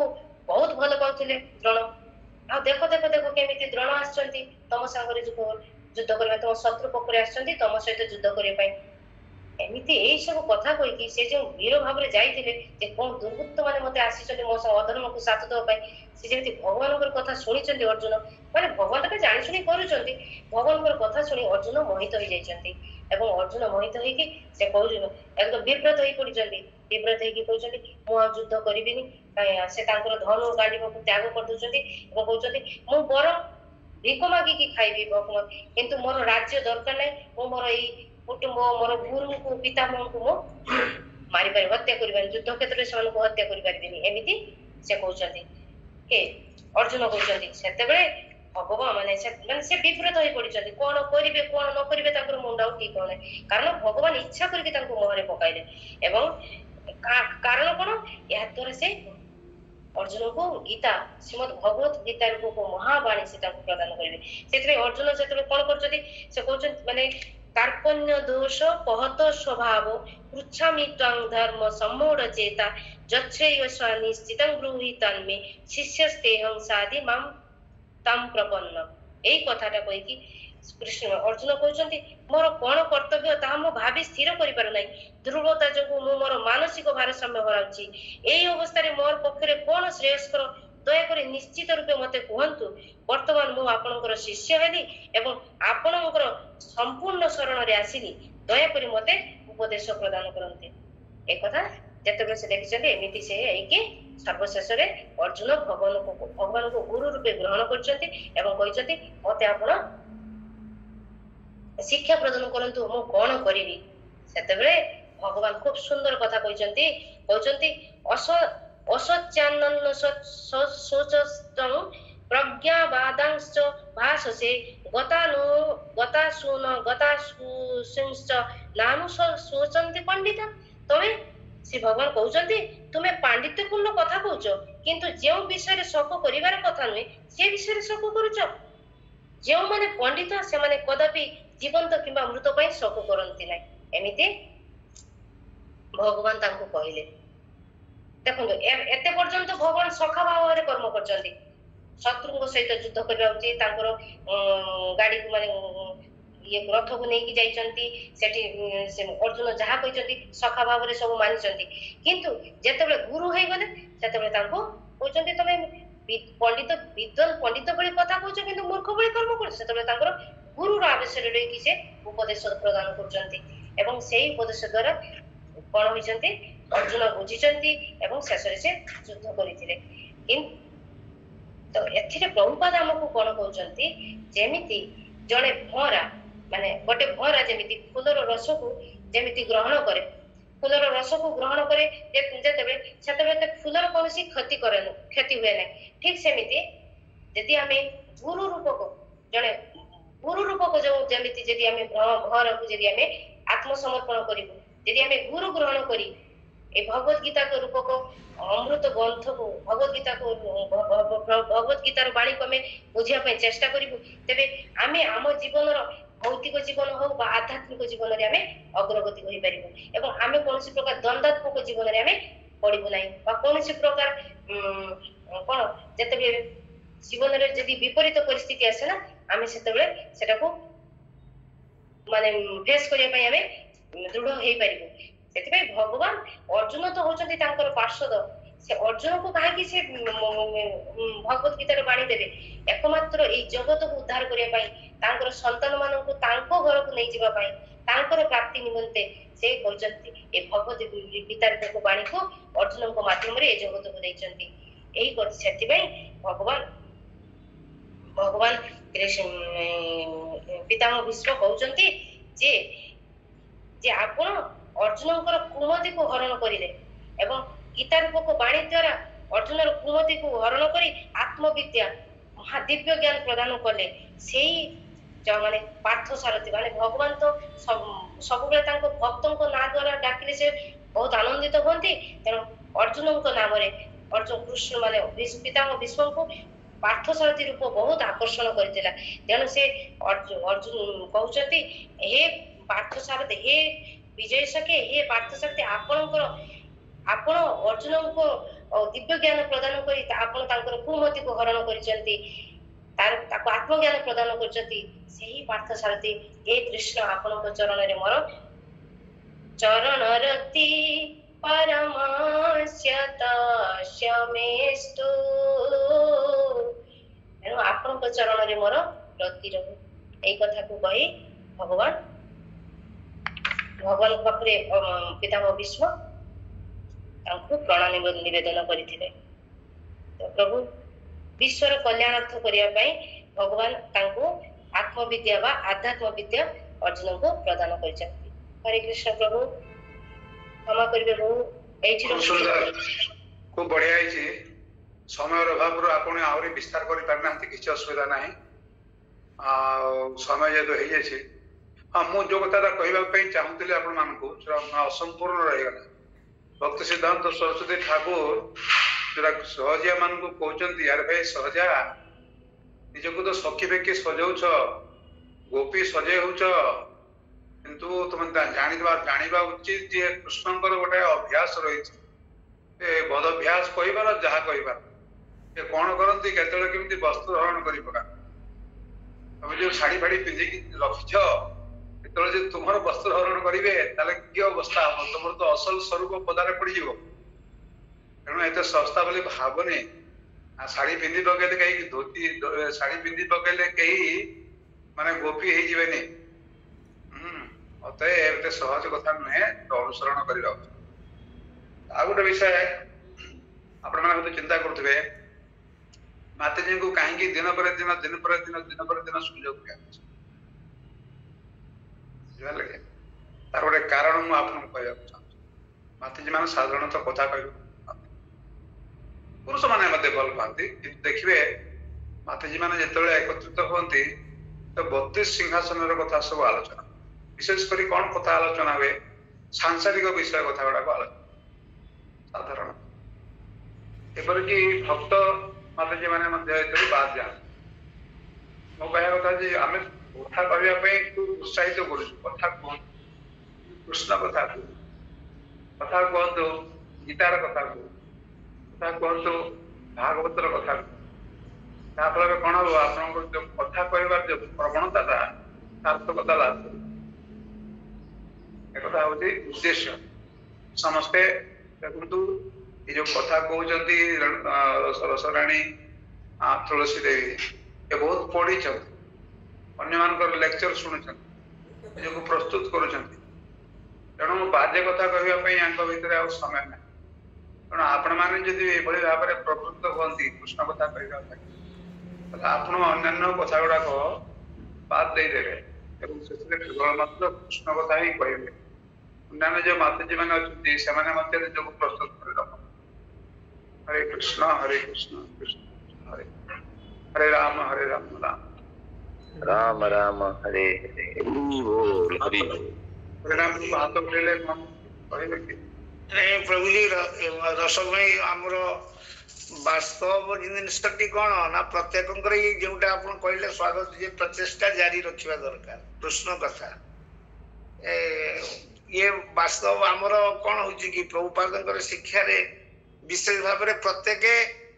ବହୁତ ଭଲ ପାଉଥିଲେ ଦ୍ରୋଣ। ଆଉ ଦେଖ କେମିତି ଦ୍ରୋଣ ଆସିଛନ୍ତି ତମ ସାଙ୍ଗରେ ଯୁଦ୍ଧ କରିବା, ତମ ଶତ୍ରୁ ପକ୍ଷରେ ଆସିଛନ୍ତି ତମ ସହିତ ଯୁଦ୍ଧ କରିବା ପାଇଁ। ଏମିତି ଏଇ ସବୁ କଥା କହିକି ସେ ଯୋଉ ବୀର ଭାବରେ ଯାଇଥିଲେ ଯେ କଣ ଦୁର୍ବୃତ୍ତ ମାନେ ମତେ ଆସିଛନ୍ତି ମୋ ଅଧର୍ମକୁ ସାଥ ଦେବା ପାଇଁ, ସେ ଯେମିତି ଭଗବାନଙ୍କର କଥା ଶୁଣିଛନ୍ତି ଅର୍ଜୁନ, ମାନେ ଭଗବାନ ତ ଜାଣି ଶୁଣି କରୁଛନ୍ତି, ଭଗବାନଙ୍କର କଥା ଶୁଣି ଅର୍ଜୁନ ମୋହିତ ହେଇଯାଇଛନ୍ତି ଏବଂ ଅର୍ଜୁନ ମୋହିତ ହେଇକି ସେ କହୁଛନ୍ତି ଏକଦମ ବିବ୍ରତ ହେଇ ପଡିଛନ୍ତି, ବିବ୍ରତ ହେଇକି କହୁଛନ୍ତି ମୁଁ ଆଉ ଯୁଦ୍ଧ କରିବିନି। ସେ ତାଙ୍କର ଧନୁ ଗାଣ୍ଡିବକୁ ତ୍ୟାଗ କରିଦଉଛନ୍ତି ଏବଂ କହୁଛନ୍ତି ମୁଁ ବରଂ ଭିକ ମାଗିକି ଖାଇବି ଭଗବାନ, କିନ୍ତୁ ମୋର ରାଜ୍ୟ ଦରକାର ନାହିଁ, ମୁଁ ମୋର ଏଇ କୁଟୁମ୍ବ ମୋର ଗୁରୁଙ୍କୁ ପିତାମହଙ୍କୁ ମୁଁ ମାରିପାରିବି, ହତ୍ୟା କରିପାରିବି, ଯୁଦ୍ଧ କ୍ଷେତ୍ରରେ ସେମାନଙ୍କୁ ହତ୍ୟା କରିପାରିବିନି, ଏମିତି ସେ କହୁଛନ୍ତି। ଅର୍ଜୁନ କହୁଛନ୍ତି ସେତେବେଳେ ଭଗବାନ ମାନେ ସେ ବିବ୍ରତ ହେଇ ପଡିଛନ୍ତି, କଣ କରିବେ କଣ ନ କରିବେ ତାଙ୍କର ମୁଣ୍ଡ ଆଉ ଠିକ ହଉନାହିଁ, କାରଣ ଭଗବାନ ଇଚ୍ଛା କରିକି ତାଙ୍କୁ ମୁହଁରେ ପକାଇଲେ ଏବଂ କାରଣ କଣ, ଏହା ଦ୍ୱାରା ସେ ଅର୍ଜୁନଙ୍କୁ ଗୀତା ଶ୍ରୀମଦ୍ ଭଗବତ ଗୀତା ରୂପକୁ ମହାବାଣୀ ସେ ତାଙ୍କୁ ପ୍ରଦାନ କରିବେ। ସେଥିପାଇଁ ଅର୍ଜୁନ ସେତେବେଳେ କଣ କରୁଛନ୍ତି, ସେ କହୁଛନ୍ତି ମାନେ कार्पण्य दोष पहत स्वभाव पृच्छामि त्वां धर्म सम्मूढ़ चेता जच्छैव स्वनिश्चितं ब्रूहि तन्मे शिष्यस्तेहं साधि मां तां प्रपन्न। এই কথাটা কইকি কৃষ্ণ অর্জুন কହୁଛନ୍ତି ମୋର କଣ କର୍ତ୍ତବ୍ୟ ତାହା ମୁଁ ଭାବି ସ୍ଥିର କରିପାରୁ ନାହିଁ, ଦୁର୍ବଳତା ଯୋଗୁଁ ମୁଁ ମୋର ମାନସିକ ଭାରସାମ୍ୟ ହରାଉଛି, এই ଅବସ୍ଥାରେ ମୋର ପକ୍ଷରେ କଣ ଶ୍ରେୟସ୍କର ଦୟାକରି ନିଶ୍ଚିତ ରୂପେ ମତେ କୁହନ୍ତୁ। ବର୍ତ୍ତମାନ ମୁଁ ଆପଣଙ୍କର ଶିଷ୍ୟ ହେଲି ଏବଂ ଆପଣଙ୍କର ସମ୍ପୂର୍ଣ୍ଣ ଶରଣରେ ଆସିଲି, ଦୟାକରି ମତେ ଉପଦେଶ ପ୍ରଦାନ କରନ୍ତି। ଏକଥା ଯେତେବେଳେ ସେ ଦେଖିଛନ୍ତି ଏମିତି ସେ ହେଇକି ସର୍ବଶେଷରେ ଅର୍ଜୁନ ଭଗବାନଙ୍କୁ ଗୁରୁ ରୂପେ ଗ୍ରହଣ କରିଛନ୍ତି ଏବଂ କହିଛନ୍ତି ମତେ ଆପଣ ଶିକ୍ଷା ପ୍ରଦାନ କରନ୍ତୁ, ମୁଁ କଣ କରିବି। ସେତେବେଳେ ଭଗବାନ ଖୁବ ସୁନ୍ଦର କଥା କହିଛନ୍ତି ଅସତ୍ୟାନନ୍ଦ ଶୋଚସ୍ତଂ ପ୍ରଜ୍ଞାବାଦାଂଶ୍ଚ ଭାଷସେ ଗତାସୁଶ୍ଚ ନାନୁ ଶୋଚନ୍ତି ପଣ୍ଡିତ। ତମେ ଶ୍ରୀ ଭଗବାନ କହୁଛନ୍ତି ତୁମେ ପାଣ୍ଡିତ୍ୟପୂର୍ଣ୍ଣ କଥା କହୁଛ, କିନ୍ତୁ ଯେଉଁ ବିଷୟରେ ଶୋକ କରିବାର କଥା ନୁହେଁ ସେ ବିଷୟରେ ଶୋକ କରୁଛ। ଯେଉଁମାନେ ପଣ୍ଡିତ ସେମାନେ କଦାପି ଜୀବନ୍ତ କିମ୍ବା ମୃତ ପାଇଁ ଶୋକ କରନ୍ତି ନାହିଁ, ଏମିତି ଭଗବାନ ତାଙ୍କୁ କହିଲେ। ଦେଖନ୍ତୁ ଏତେ ପର୍ଯ୍ୟନ୍ତ ଭଗବାନ ସଖା ଭାବରେ କର୍ମ କରିଛନ୍ତି, ଶତ୍ରୁଙ୍କ ସହିତ ଯୁଦ୍ଧ କରିବା ଉଚିତ, ତାଙ୍କର ଗାଡିକୁ ମାନେ ରଥକୁ ନେଇକି ଯାଇଛନ୍ତି, ସେଠି ଅର୍ଜୁନ ଯାହା କହିଛନ୍ତି ସଖା ଭାବରେ ସବୁ ମାନିଛନ୍ତି, କିନ୍ତୁ ଯେତେବେଳେ ଗୁରୁ ହେଇଗଲେ ସେତେବେଳେ ତାଙ୍କୁ କହୁଛନ୍ତି ତମେ ପଣ୍ଡିତ ଭଳି କଥା କହୁଛ କିନ୍ତୁ ମୂର୍ଖ ଭଳି କର୍ମ କରୁଛ। ସେତେବେଳେ ତାଙ୍କର ଗୁରୁର ଆବେଶରେ ରହିକି ସେ ଉପଦେଶ ପ୍ରଦାନ କରୁଛନ୍ତି ଏବଂ ସେଇ ଉପଦେଶ ଦ୍ୱାରା କଣ ହୋଇଛନ୍ତି ଅର୍ଜୁନ ବୁଝିଛନ୍ତି ଏବଂ ଶେଷରେ ସେ ଯୁଦ୍ଧ କରିଥିଲେ। तो एथिरे प्रभुपाद हमको कोन कहउचंती जेमिति जणे भरा माने गोटे भरा जेमिति फूलर रस को जेमिति ग्रहण करे फूलर रस को ग्रहण करे जेतेबे फूलर कोनसी क्षति हुए ना ठीक सेमिति यदि आमे गुरु रूप को जणे गुरु रूप को जो जेमिति यदि आमे भर को यदि आमे आत्मसमर्पण करिबो यदि आमे गुरु ग्रहण करी ए भगवत गीता के रूप को अमृत ग्रंथ को भगवत गीता को भगवत गीतार बाणी को आमे बुझिया पे चेष्टा करिबो तेबे आमे आम जीवन रो भौतिक जीवन हो बा आध्यात्मिक जीवन रे आमे अग्रगति होई परिबो एवं आमे कोनसी प्रकार द्वंद्वात्मक जीवन रे आमे पड़िबो नाही बा कोनसी प्रकार कोन जेतेबे जीवन रे यदि विपरीत परिस्थिति आसे ना आमे सेतेबे सेटा को माने फेस करिया पई आमे दृढ़ होई परिबो सेति भगवान अर्जुन तो होचंती तांकर पार्षद से अर्जुन को काहे कि से भगवत गीतार बाणी देबे एकमात्र ए जगत को उद्धार करिया पई तांकर संतान मानन को तांको घर को नै जिबा पई तांकर प्राप्ति निमंते से कहचंती ए भगवत गीतार को बाणी को अर्जुन को माध्यम रे ए जगत को दैचंती एही कर सेति भगवान कृष्ण पितामह भीष्म कहचंती जे आपण अर्जुनकर कुमति को हरण करिले एवं गीता रूप को बाणी द्वारा अर्जुनर कुमति को हरण करी आत्मविद्या महादिव्य ज्ञान प्रदान कले सेही जो माने पार्थ सारथी माने भगवान तो सब बेले तांको भक्तों को ना द्वारा डाकिले से बहुत आनंदित होंती तेणु अर्जुन को नाम रे अर्जुन कृष्ण माने पितामह भीष्म को पार्थ सारथी रूप बहुत आकर्षण करथिला तेणु से अर्जुन कहउचंती हे पार्थ सारथी हे विजय सके हे पार्थ सारथी आपण अर्जुन को दिव्य ज्ञान प्रदान करी आपण तांकर कुमति को हरण करिसंती ताको आत्मज्ञान प्रदान करिसंती सेही पार्थ सारथी हे कृष्ण आपण को चरण रे मोर चरण रति परमास्यता शमेस्तु एनु आपण को चरण रे मोर रति रहु एई कथा को कहि भगवान पाखरे पितामह भीष्म तांको प्रणाम निवेदन करथिले तो प्रभु विश्वर कल्याणार्थ करिया पई भगवान तांको आत्मविद्या बा आध्यात्म विद्या अर्जुन को प्रदान करछथि हरे कृष्ण प्रभु क्षमा करिवे प्रभु एठी खूब बढ़िया है समय अभाव आपण आहुरी विस्तार करि पारना किछि असुविधा नाही समय जेतो हे जे हाँ मु जो कथा कहवाई चाहूली आपण मानकु असंपूर्ण रहीगला भक्त सिद्धांत सरस्वती ठाकुर जोरा सहजिया मान को कहते यार भाई सहजा निजको तो सखी बेकी सजाऊच गोपी सजे होच किंतु तुम जानिबा उचित जे कृष्णकर गोटे अभ्यास रही बद अभ्यास कहबार जहा कहबार से कौन करती केतले केमती वस्त्र धारण करि पका तुम जो साड़ी फाड़ी पिंधिकी रखिछ तो तुम वस्त्र हरण करेंगे कि अवस्था हम तुम तो असल स्वरूप पदारे पड़ जाव तेणु एत सस्ता बोली भावनी शाढ़ी पिंधि पकड़े कहीं धोती शाढ़ी पिंधि पकड़े कहीं माने गोपी हो जाए अतः एते सहज कथा नुहे तो अनुसरण करवा आ गोटे विषय आपण मैंने चिंता करुवे माताजी को कहीं दिन पर दिन दिन पर दिन सुजोग दिया तार गोटे कारण मुझे आपको माताजी मान साधारणतः कथा कह पुरुष मैंने भल पाती देखिए माताजी मैंने जो एकत्रित होती तो 32 सिंहासन कथा सब आलोचना विशेषकर कौन कथा आलोचना हुए सांसारिक विषय कथा गुड़ाक आलोचना साधारण एपरिकी भक्त माताजी मैंने बाद जाए मो कह कथा आम कथा कहवाई उत्साहित कथा कह कृष्ण कथा कथा कहतु गीतार कथा कथा कहतु भागवतर कथा फल कौन हम आप जो कथा कहबार जो प्रवणता सार्थकता लाभ एक उद्देश्य समस्ते देखु ये जो कथा कहते रसराणी तुलसी देवी ये बहुत पढ़ी अन्य लेक्चर शुणुं प्रस्तुत करुँच तेणु बाजे कथा कहवाई भितर आ समय ना ତେଣୁ ଆପଣମାନେ ଯଦି ଏଭଳି ଭାବରେ ପ୍ରବୃତ୍ତ ହୁଅନ୍ତି କୃଷ୍ଣ କଥା କହିବା ପାଇଁ ତାହେଲେ ଆପଣ ଅନ୍ୟାନ୍ୟ କଥା ଗୁଡାକ ବାଦ ଦେଇଦେବେ ଏବଂ ସେଥିରେ କେବଳ ମାତ୍ର କୃଷ୍ଣ କଥା ହିଁ କହିବେ। ଅନ୍ୟାନ୍ୟ ଯୋଉ ମାତାଜୀ ମାନେ ଅଛନ୍ତି ସେମାନେ ମଧ୍ୟ ନିଜକୁ ପ୍ରସ୍ତୁତ କରିଦେବ। ହରେ କୃଷ୍ଣ କୃଷ୍ଣ କୃଷ୍ଣ ହରେ ହରେ ରାମ ରାମ राम राम हरे हरे बोल हरि बोल। हरे राम हाथ उठेले कौन कहले कि नहीं प्रभु जी रसमयी आमर वास्तव जिनटी कौन ना प्रत्येक जोटा आप कहले स्वागत जे प्रचेषा जारी रखा दरकार कृष्ण कथा ये वास्तव आमर कौन हो प्रभुपाद शिक्षा विशेष भाव में प्रत्येक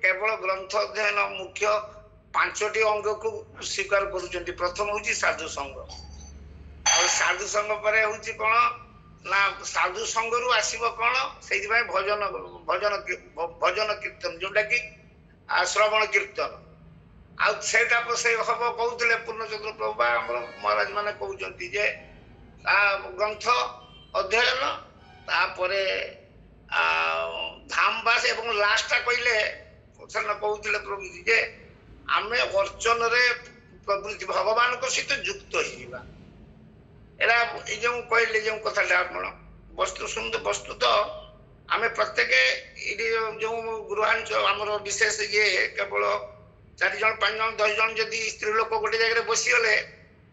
केवल ग्रंथ अध्ययन मुख्य 5टी अंग को स्वीकार करुँच। प्रथम हूँ साधु संग और साधु संग पर हूँ कौन ना साधु संग रु आसब कौन से भजन भजन भजन कीर्तन जोटा कि श्रवण कीर्तन आटा से हम कहते पूर्णचंद्र प्रभु महाराज मैंने कहते जे ग्रंथ अध्ययन तापर धामवास एवं लास्टा कहले कहते प्रभु जी जे आम अर्चन प्रवृत्ति भगवान सहित युक्त हो जो कहले जो कथा वस्तु सुंदर वस्तु तो आम प्रत्येक जो गृहांच आमर विशेष ये केवल 4 जन 5 जन 10 जन जदि स्त्री लोक गोटे जगह बसीगले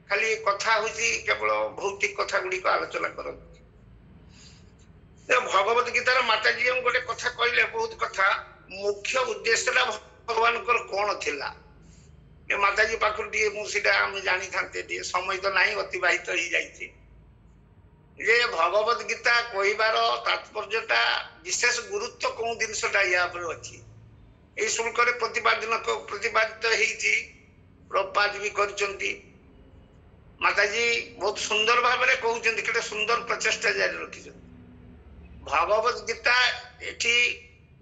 खाली कथा हूँ केवल भौतिक कथा गुड़िक आलोचना करते। भगवत गीतार माताजी गोटे कथा कहले बहुत कथा मुख्य उद्देश्य भगवान कौन थिला माताजी पाखर टे मुझे जानी था समय तो नहीं अतिबाहित हो जाए भगवत गीता कहबार तात्पर्यटा विशेष गुरुत्व कौन जिनसटा या अच्छी ये शुल्क प्रतिपादित होती प्रपात भी करचंती माताजी बहुत सुंदर भाव में कहते कि सुंदर प्रचेषा जारी रखी भगवत गीता ये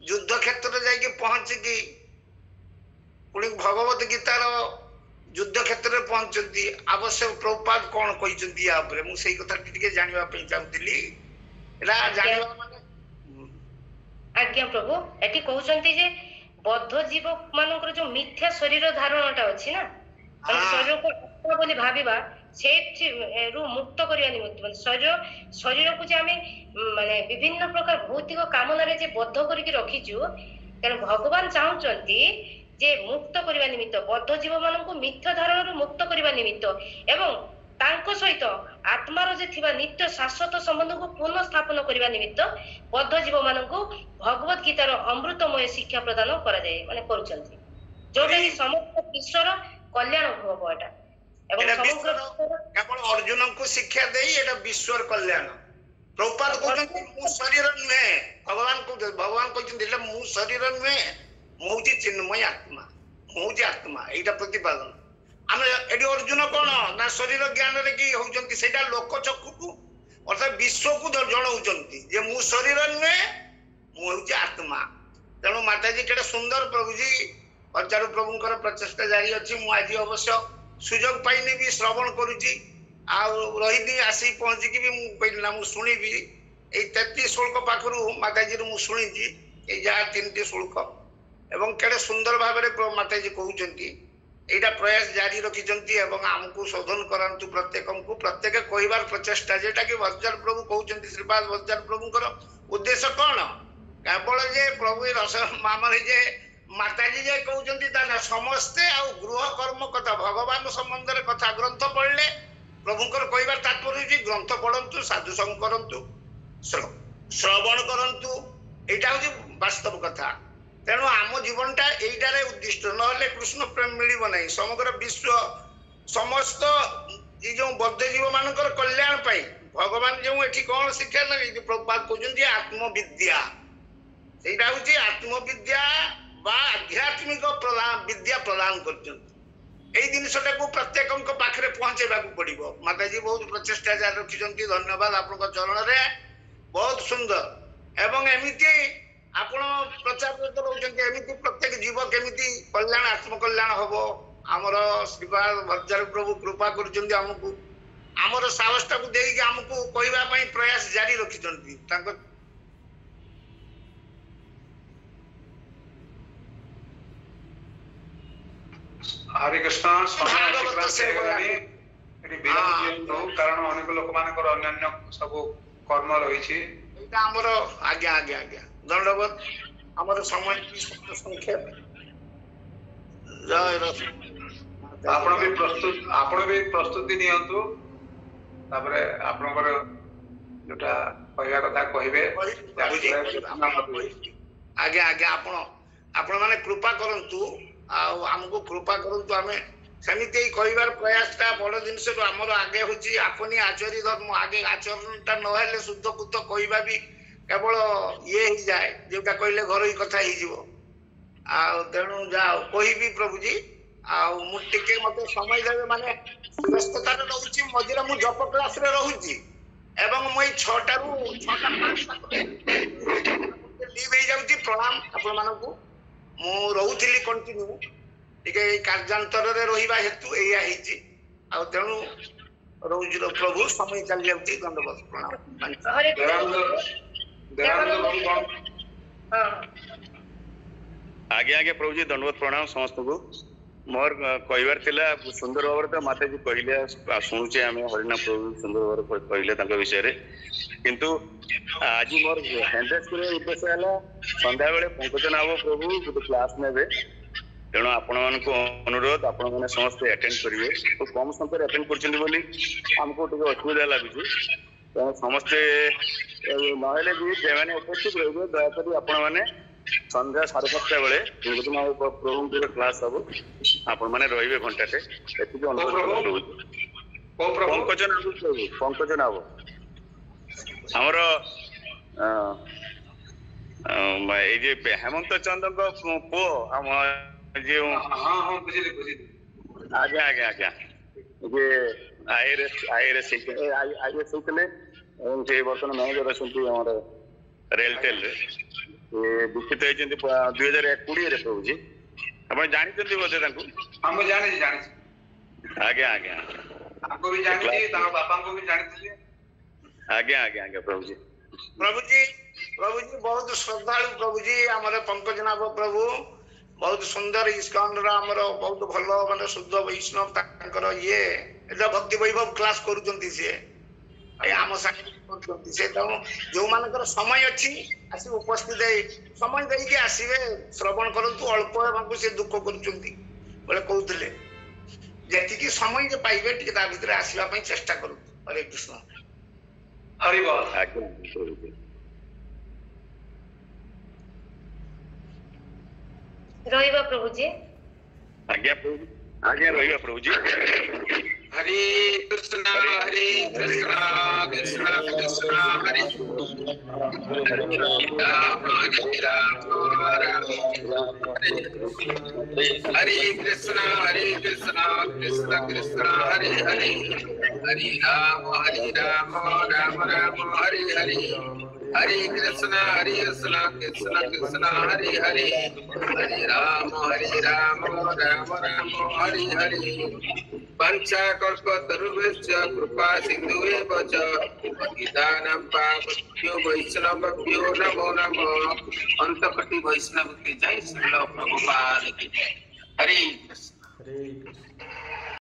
युद्ध क्षेत्र जाकि पहुंची पुणी भगवत गीतार युद्ध क्षेत्र में पहुंचती आवश्यक प्रभुपाद कौन कहते मुझे कथा जानापी चाहूली आज्ञा प्रभु एटी कहते जे बद्ध जीव मानकर जो मिथ्या शरीर धारणा अच्छी ना शरीर को आत्मा बोली भाविबा से मुक्त करने निमित्त शरीर शरीर को जे आमे माने विभिन्न प्रकार भौतिक कामना रे जे बद्ध करके रखीचु कारण भगवान चाहूचंती जे मुक्त करने निमित्त बद्ध जीव मानक मिथ्या धारण मुक्त करने निमित्त एवं तांको सहित आत्मार जे थिबा नित्य शाश्वत संबंध को पुनः स्थापन करने निमित्त बद्ध जीव मानक भगवत गीतार अमृतमय शिक्षा प्रदान करा जाय माने करूचंती जोटा कि समस्त विश्वर कल्याण भव एटा एवं समग्र केवल अर्जुन को शिक्षा दे एटा विश्वर कल्याण प्रभुपाद कहते मु शरीर नुहे भगवान कहते मु शरीर नुहे मु चिन्मय आत्मा मु आत्मा एटा प्रतिपादन आम एटी अर्जुन कौन ना शरीर ज्ञान रे कि होउचंती सेटा लोक चक्षु को अर्थात विश्व को जणाउचंती जे मु शरीर नुहे मु होउची आत्मा तेणु माताजी केटा सुंदर प्रभुजी अर्चारू प्रभुंकर प्रचेष्टा जारी अच्छी मु आज अवश्य सुजोग पाइने भी श्रवण करुची रही आसी पहुंचिकी भी कहली ना मु शुणिबी ये 33 श्लोक पाखर माताजी मु शुणी जहाँ 3टी श्लोक एवं केड़े सुंदर भाव में माताजी कहते यहाँ प्रयास जारी रखिंट आमको शोधन करातु प्रत्येक कहबार प्रचेषा जेटा कि वज्र प्रभु कहते श्रीपाद वज्र प्रभुंकर उद्देश्य कौन केवल जे प्रभु रस मामले जे माताजी जे कहते समस्ते आ गृह कर्म कथा भगवान संबंध में कथा ग्रंथ पढ़ले प्रभुंकर कहबार तात्पर्य ग्रंथ पढ़ंतु साधु संग करंतु श्रवण करंतु यहाँ हूँ वास्तव कथा तेणु आम जीवनटा यहीटारे उद्दिष्ट नहले कृष्ण प्रेम मिलिब नहीं समग्र विश्व समस्त ये जो बद्ध जीव मानकर कल्याण पाई भगवान जो एठी कौन शिक्षा लगे प्रभुपाद कहते आत्मविद्या सेटा हूँ आत्मविद्या बा आध्यात्मिक विद्या प्रदान कर जिनसटा को प्रत्येक पाखे पहुंचेबा पड़ो माताजी बहुत प्रचेषा जारी रखिंट धन्यवाद आप चरण में बहुत सुंदर एवं एमती आपण प्रचार रोचते प्रत्येक जीव केमी कल्याण आत्मकल्याण हम आमर श्रीपाद भज्र प्रभु कृपा करमको आमर साहसटा को देख आमको कहवाई प्रयास जारी रखिंट हरे कृष्ण समय अतिक्रांत हेगलानी एटी विराम दियंतु कारण अनेक लोक मानकर अन्य सब कर्म रही एटा हमर आज्ञा आज्ञा आज्ञा दंडवत हमर समय की संख्या जय रथ आपण भी प्रस्तुति नियंतु तापरे आपनकर जोटा कहया कथा कहिबे आज्ञा आज्ञा आपण माने कृपा करंतु आमको कृपा करंतु आमे समिति कहबार प्रयासटा बड़ जिनस आमर आगे होची आपनी आचरी धर्म आगे आचरणटा न हेले शुद्ध कुत कहबा भी केवल ये ही जाए जोटा कहले घर ही कथा ही जीवो आ तेणु जाओ कहि भी प्रभु जी आ मु टिके मते समय देबे माने व्यस्तता रहउची मजिरा मु जप क्लास रे रहउची एवं मई 6 टा रु 6 टा 5 टा लीव हे जाउची प्रणाम आपण मानकू मु रहउथिली कंटिन्यू टिके कार्यांतर रे रहिबा हेतु एया हिची आ तेणु रहउजिरो प्रभु समय चल जाउची दंडवत प्रणाम हरे आगे आगे प्रभु जी दंडवत प्रणाम समस्त को मोर कहबार थिला सुंदर भाव तो माता जी कहले शुणुचे आम हरिनाम प्रभु सुंदर भाव कहले विषय रे किंतु आज मोर हैंडरेस उद्देश्य है संध्या बेले पंकज नाम प्रभु गोटे क्लास नेबे तेणु आपण मान अनुरोध आपण मैंने समस्त अटेंड करेंगे तो कम संख्या अटेंड कर आमको टे असुविधा लगुच तेणु समस्ते नहले भी जो उपस्थित रही दयाकोरी आपण मैंने संध्या 7:30 बेले प्रभु क्लास हम आपण मैंने रे घंटाटे पंकज नाम आमर ये हेमंत चंद्र पु आज्ञा आज्ञा आज्ञा ये IRS होते बर्तमान मैनेजर अच्छा रेलटेल दीक्षित होती 2020 प्रभु जी आप जानते बोधे आज्ञा आज्ञा आज्ञा आज्ञा आज्ञा प्रभु जी बहुत श्रद्धालु प्रभु जी आमर पंकज नाभ प्रभु बहुत सुंदर इस्कन आमर बहुत भल माने शुद्ध वैष्णव तांकर ये एटा भक्ति वैभव क्लास करूचंती से आम साथी से जो मानकर समय अच्छी आसी उपस्थित समय देके आसीबे श्रवण करंतु अल्प बाकु से दुख करूचंती बोले कहउतले जेति की समय जे पाइबे टिके ता भीतर आसीबा पई चेष्टा करू हरे कृष्ण हरि बोल रहिबा प्रभु जी आज्ञा रहिबा प्रभु जी हरे कृष्णा कृष्णा कृष्णा हरे हरे कृष्णा कृष्णा कृष्णा हरे हरे हरे राम राम राम हरे हरे हरे कृष्णा कृष्णा कृष्णा हरे हरे हरे राम राम राम हरे हरे पंचाकल्पतरुभ्यश्च कृपा सिन्धुभ्यः च पतितानां पावनेभ्यो वैष्णवेभ्यो नमो नमः अंतकटि वैष्णव की जय श्रील प्रभुपाद की जय हरे कृष्ण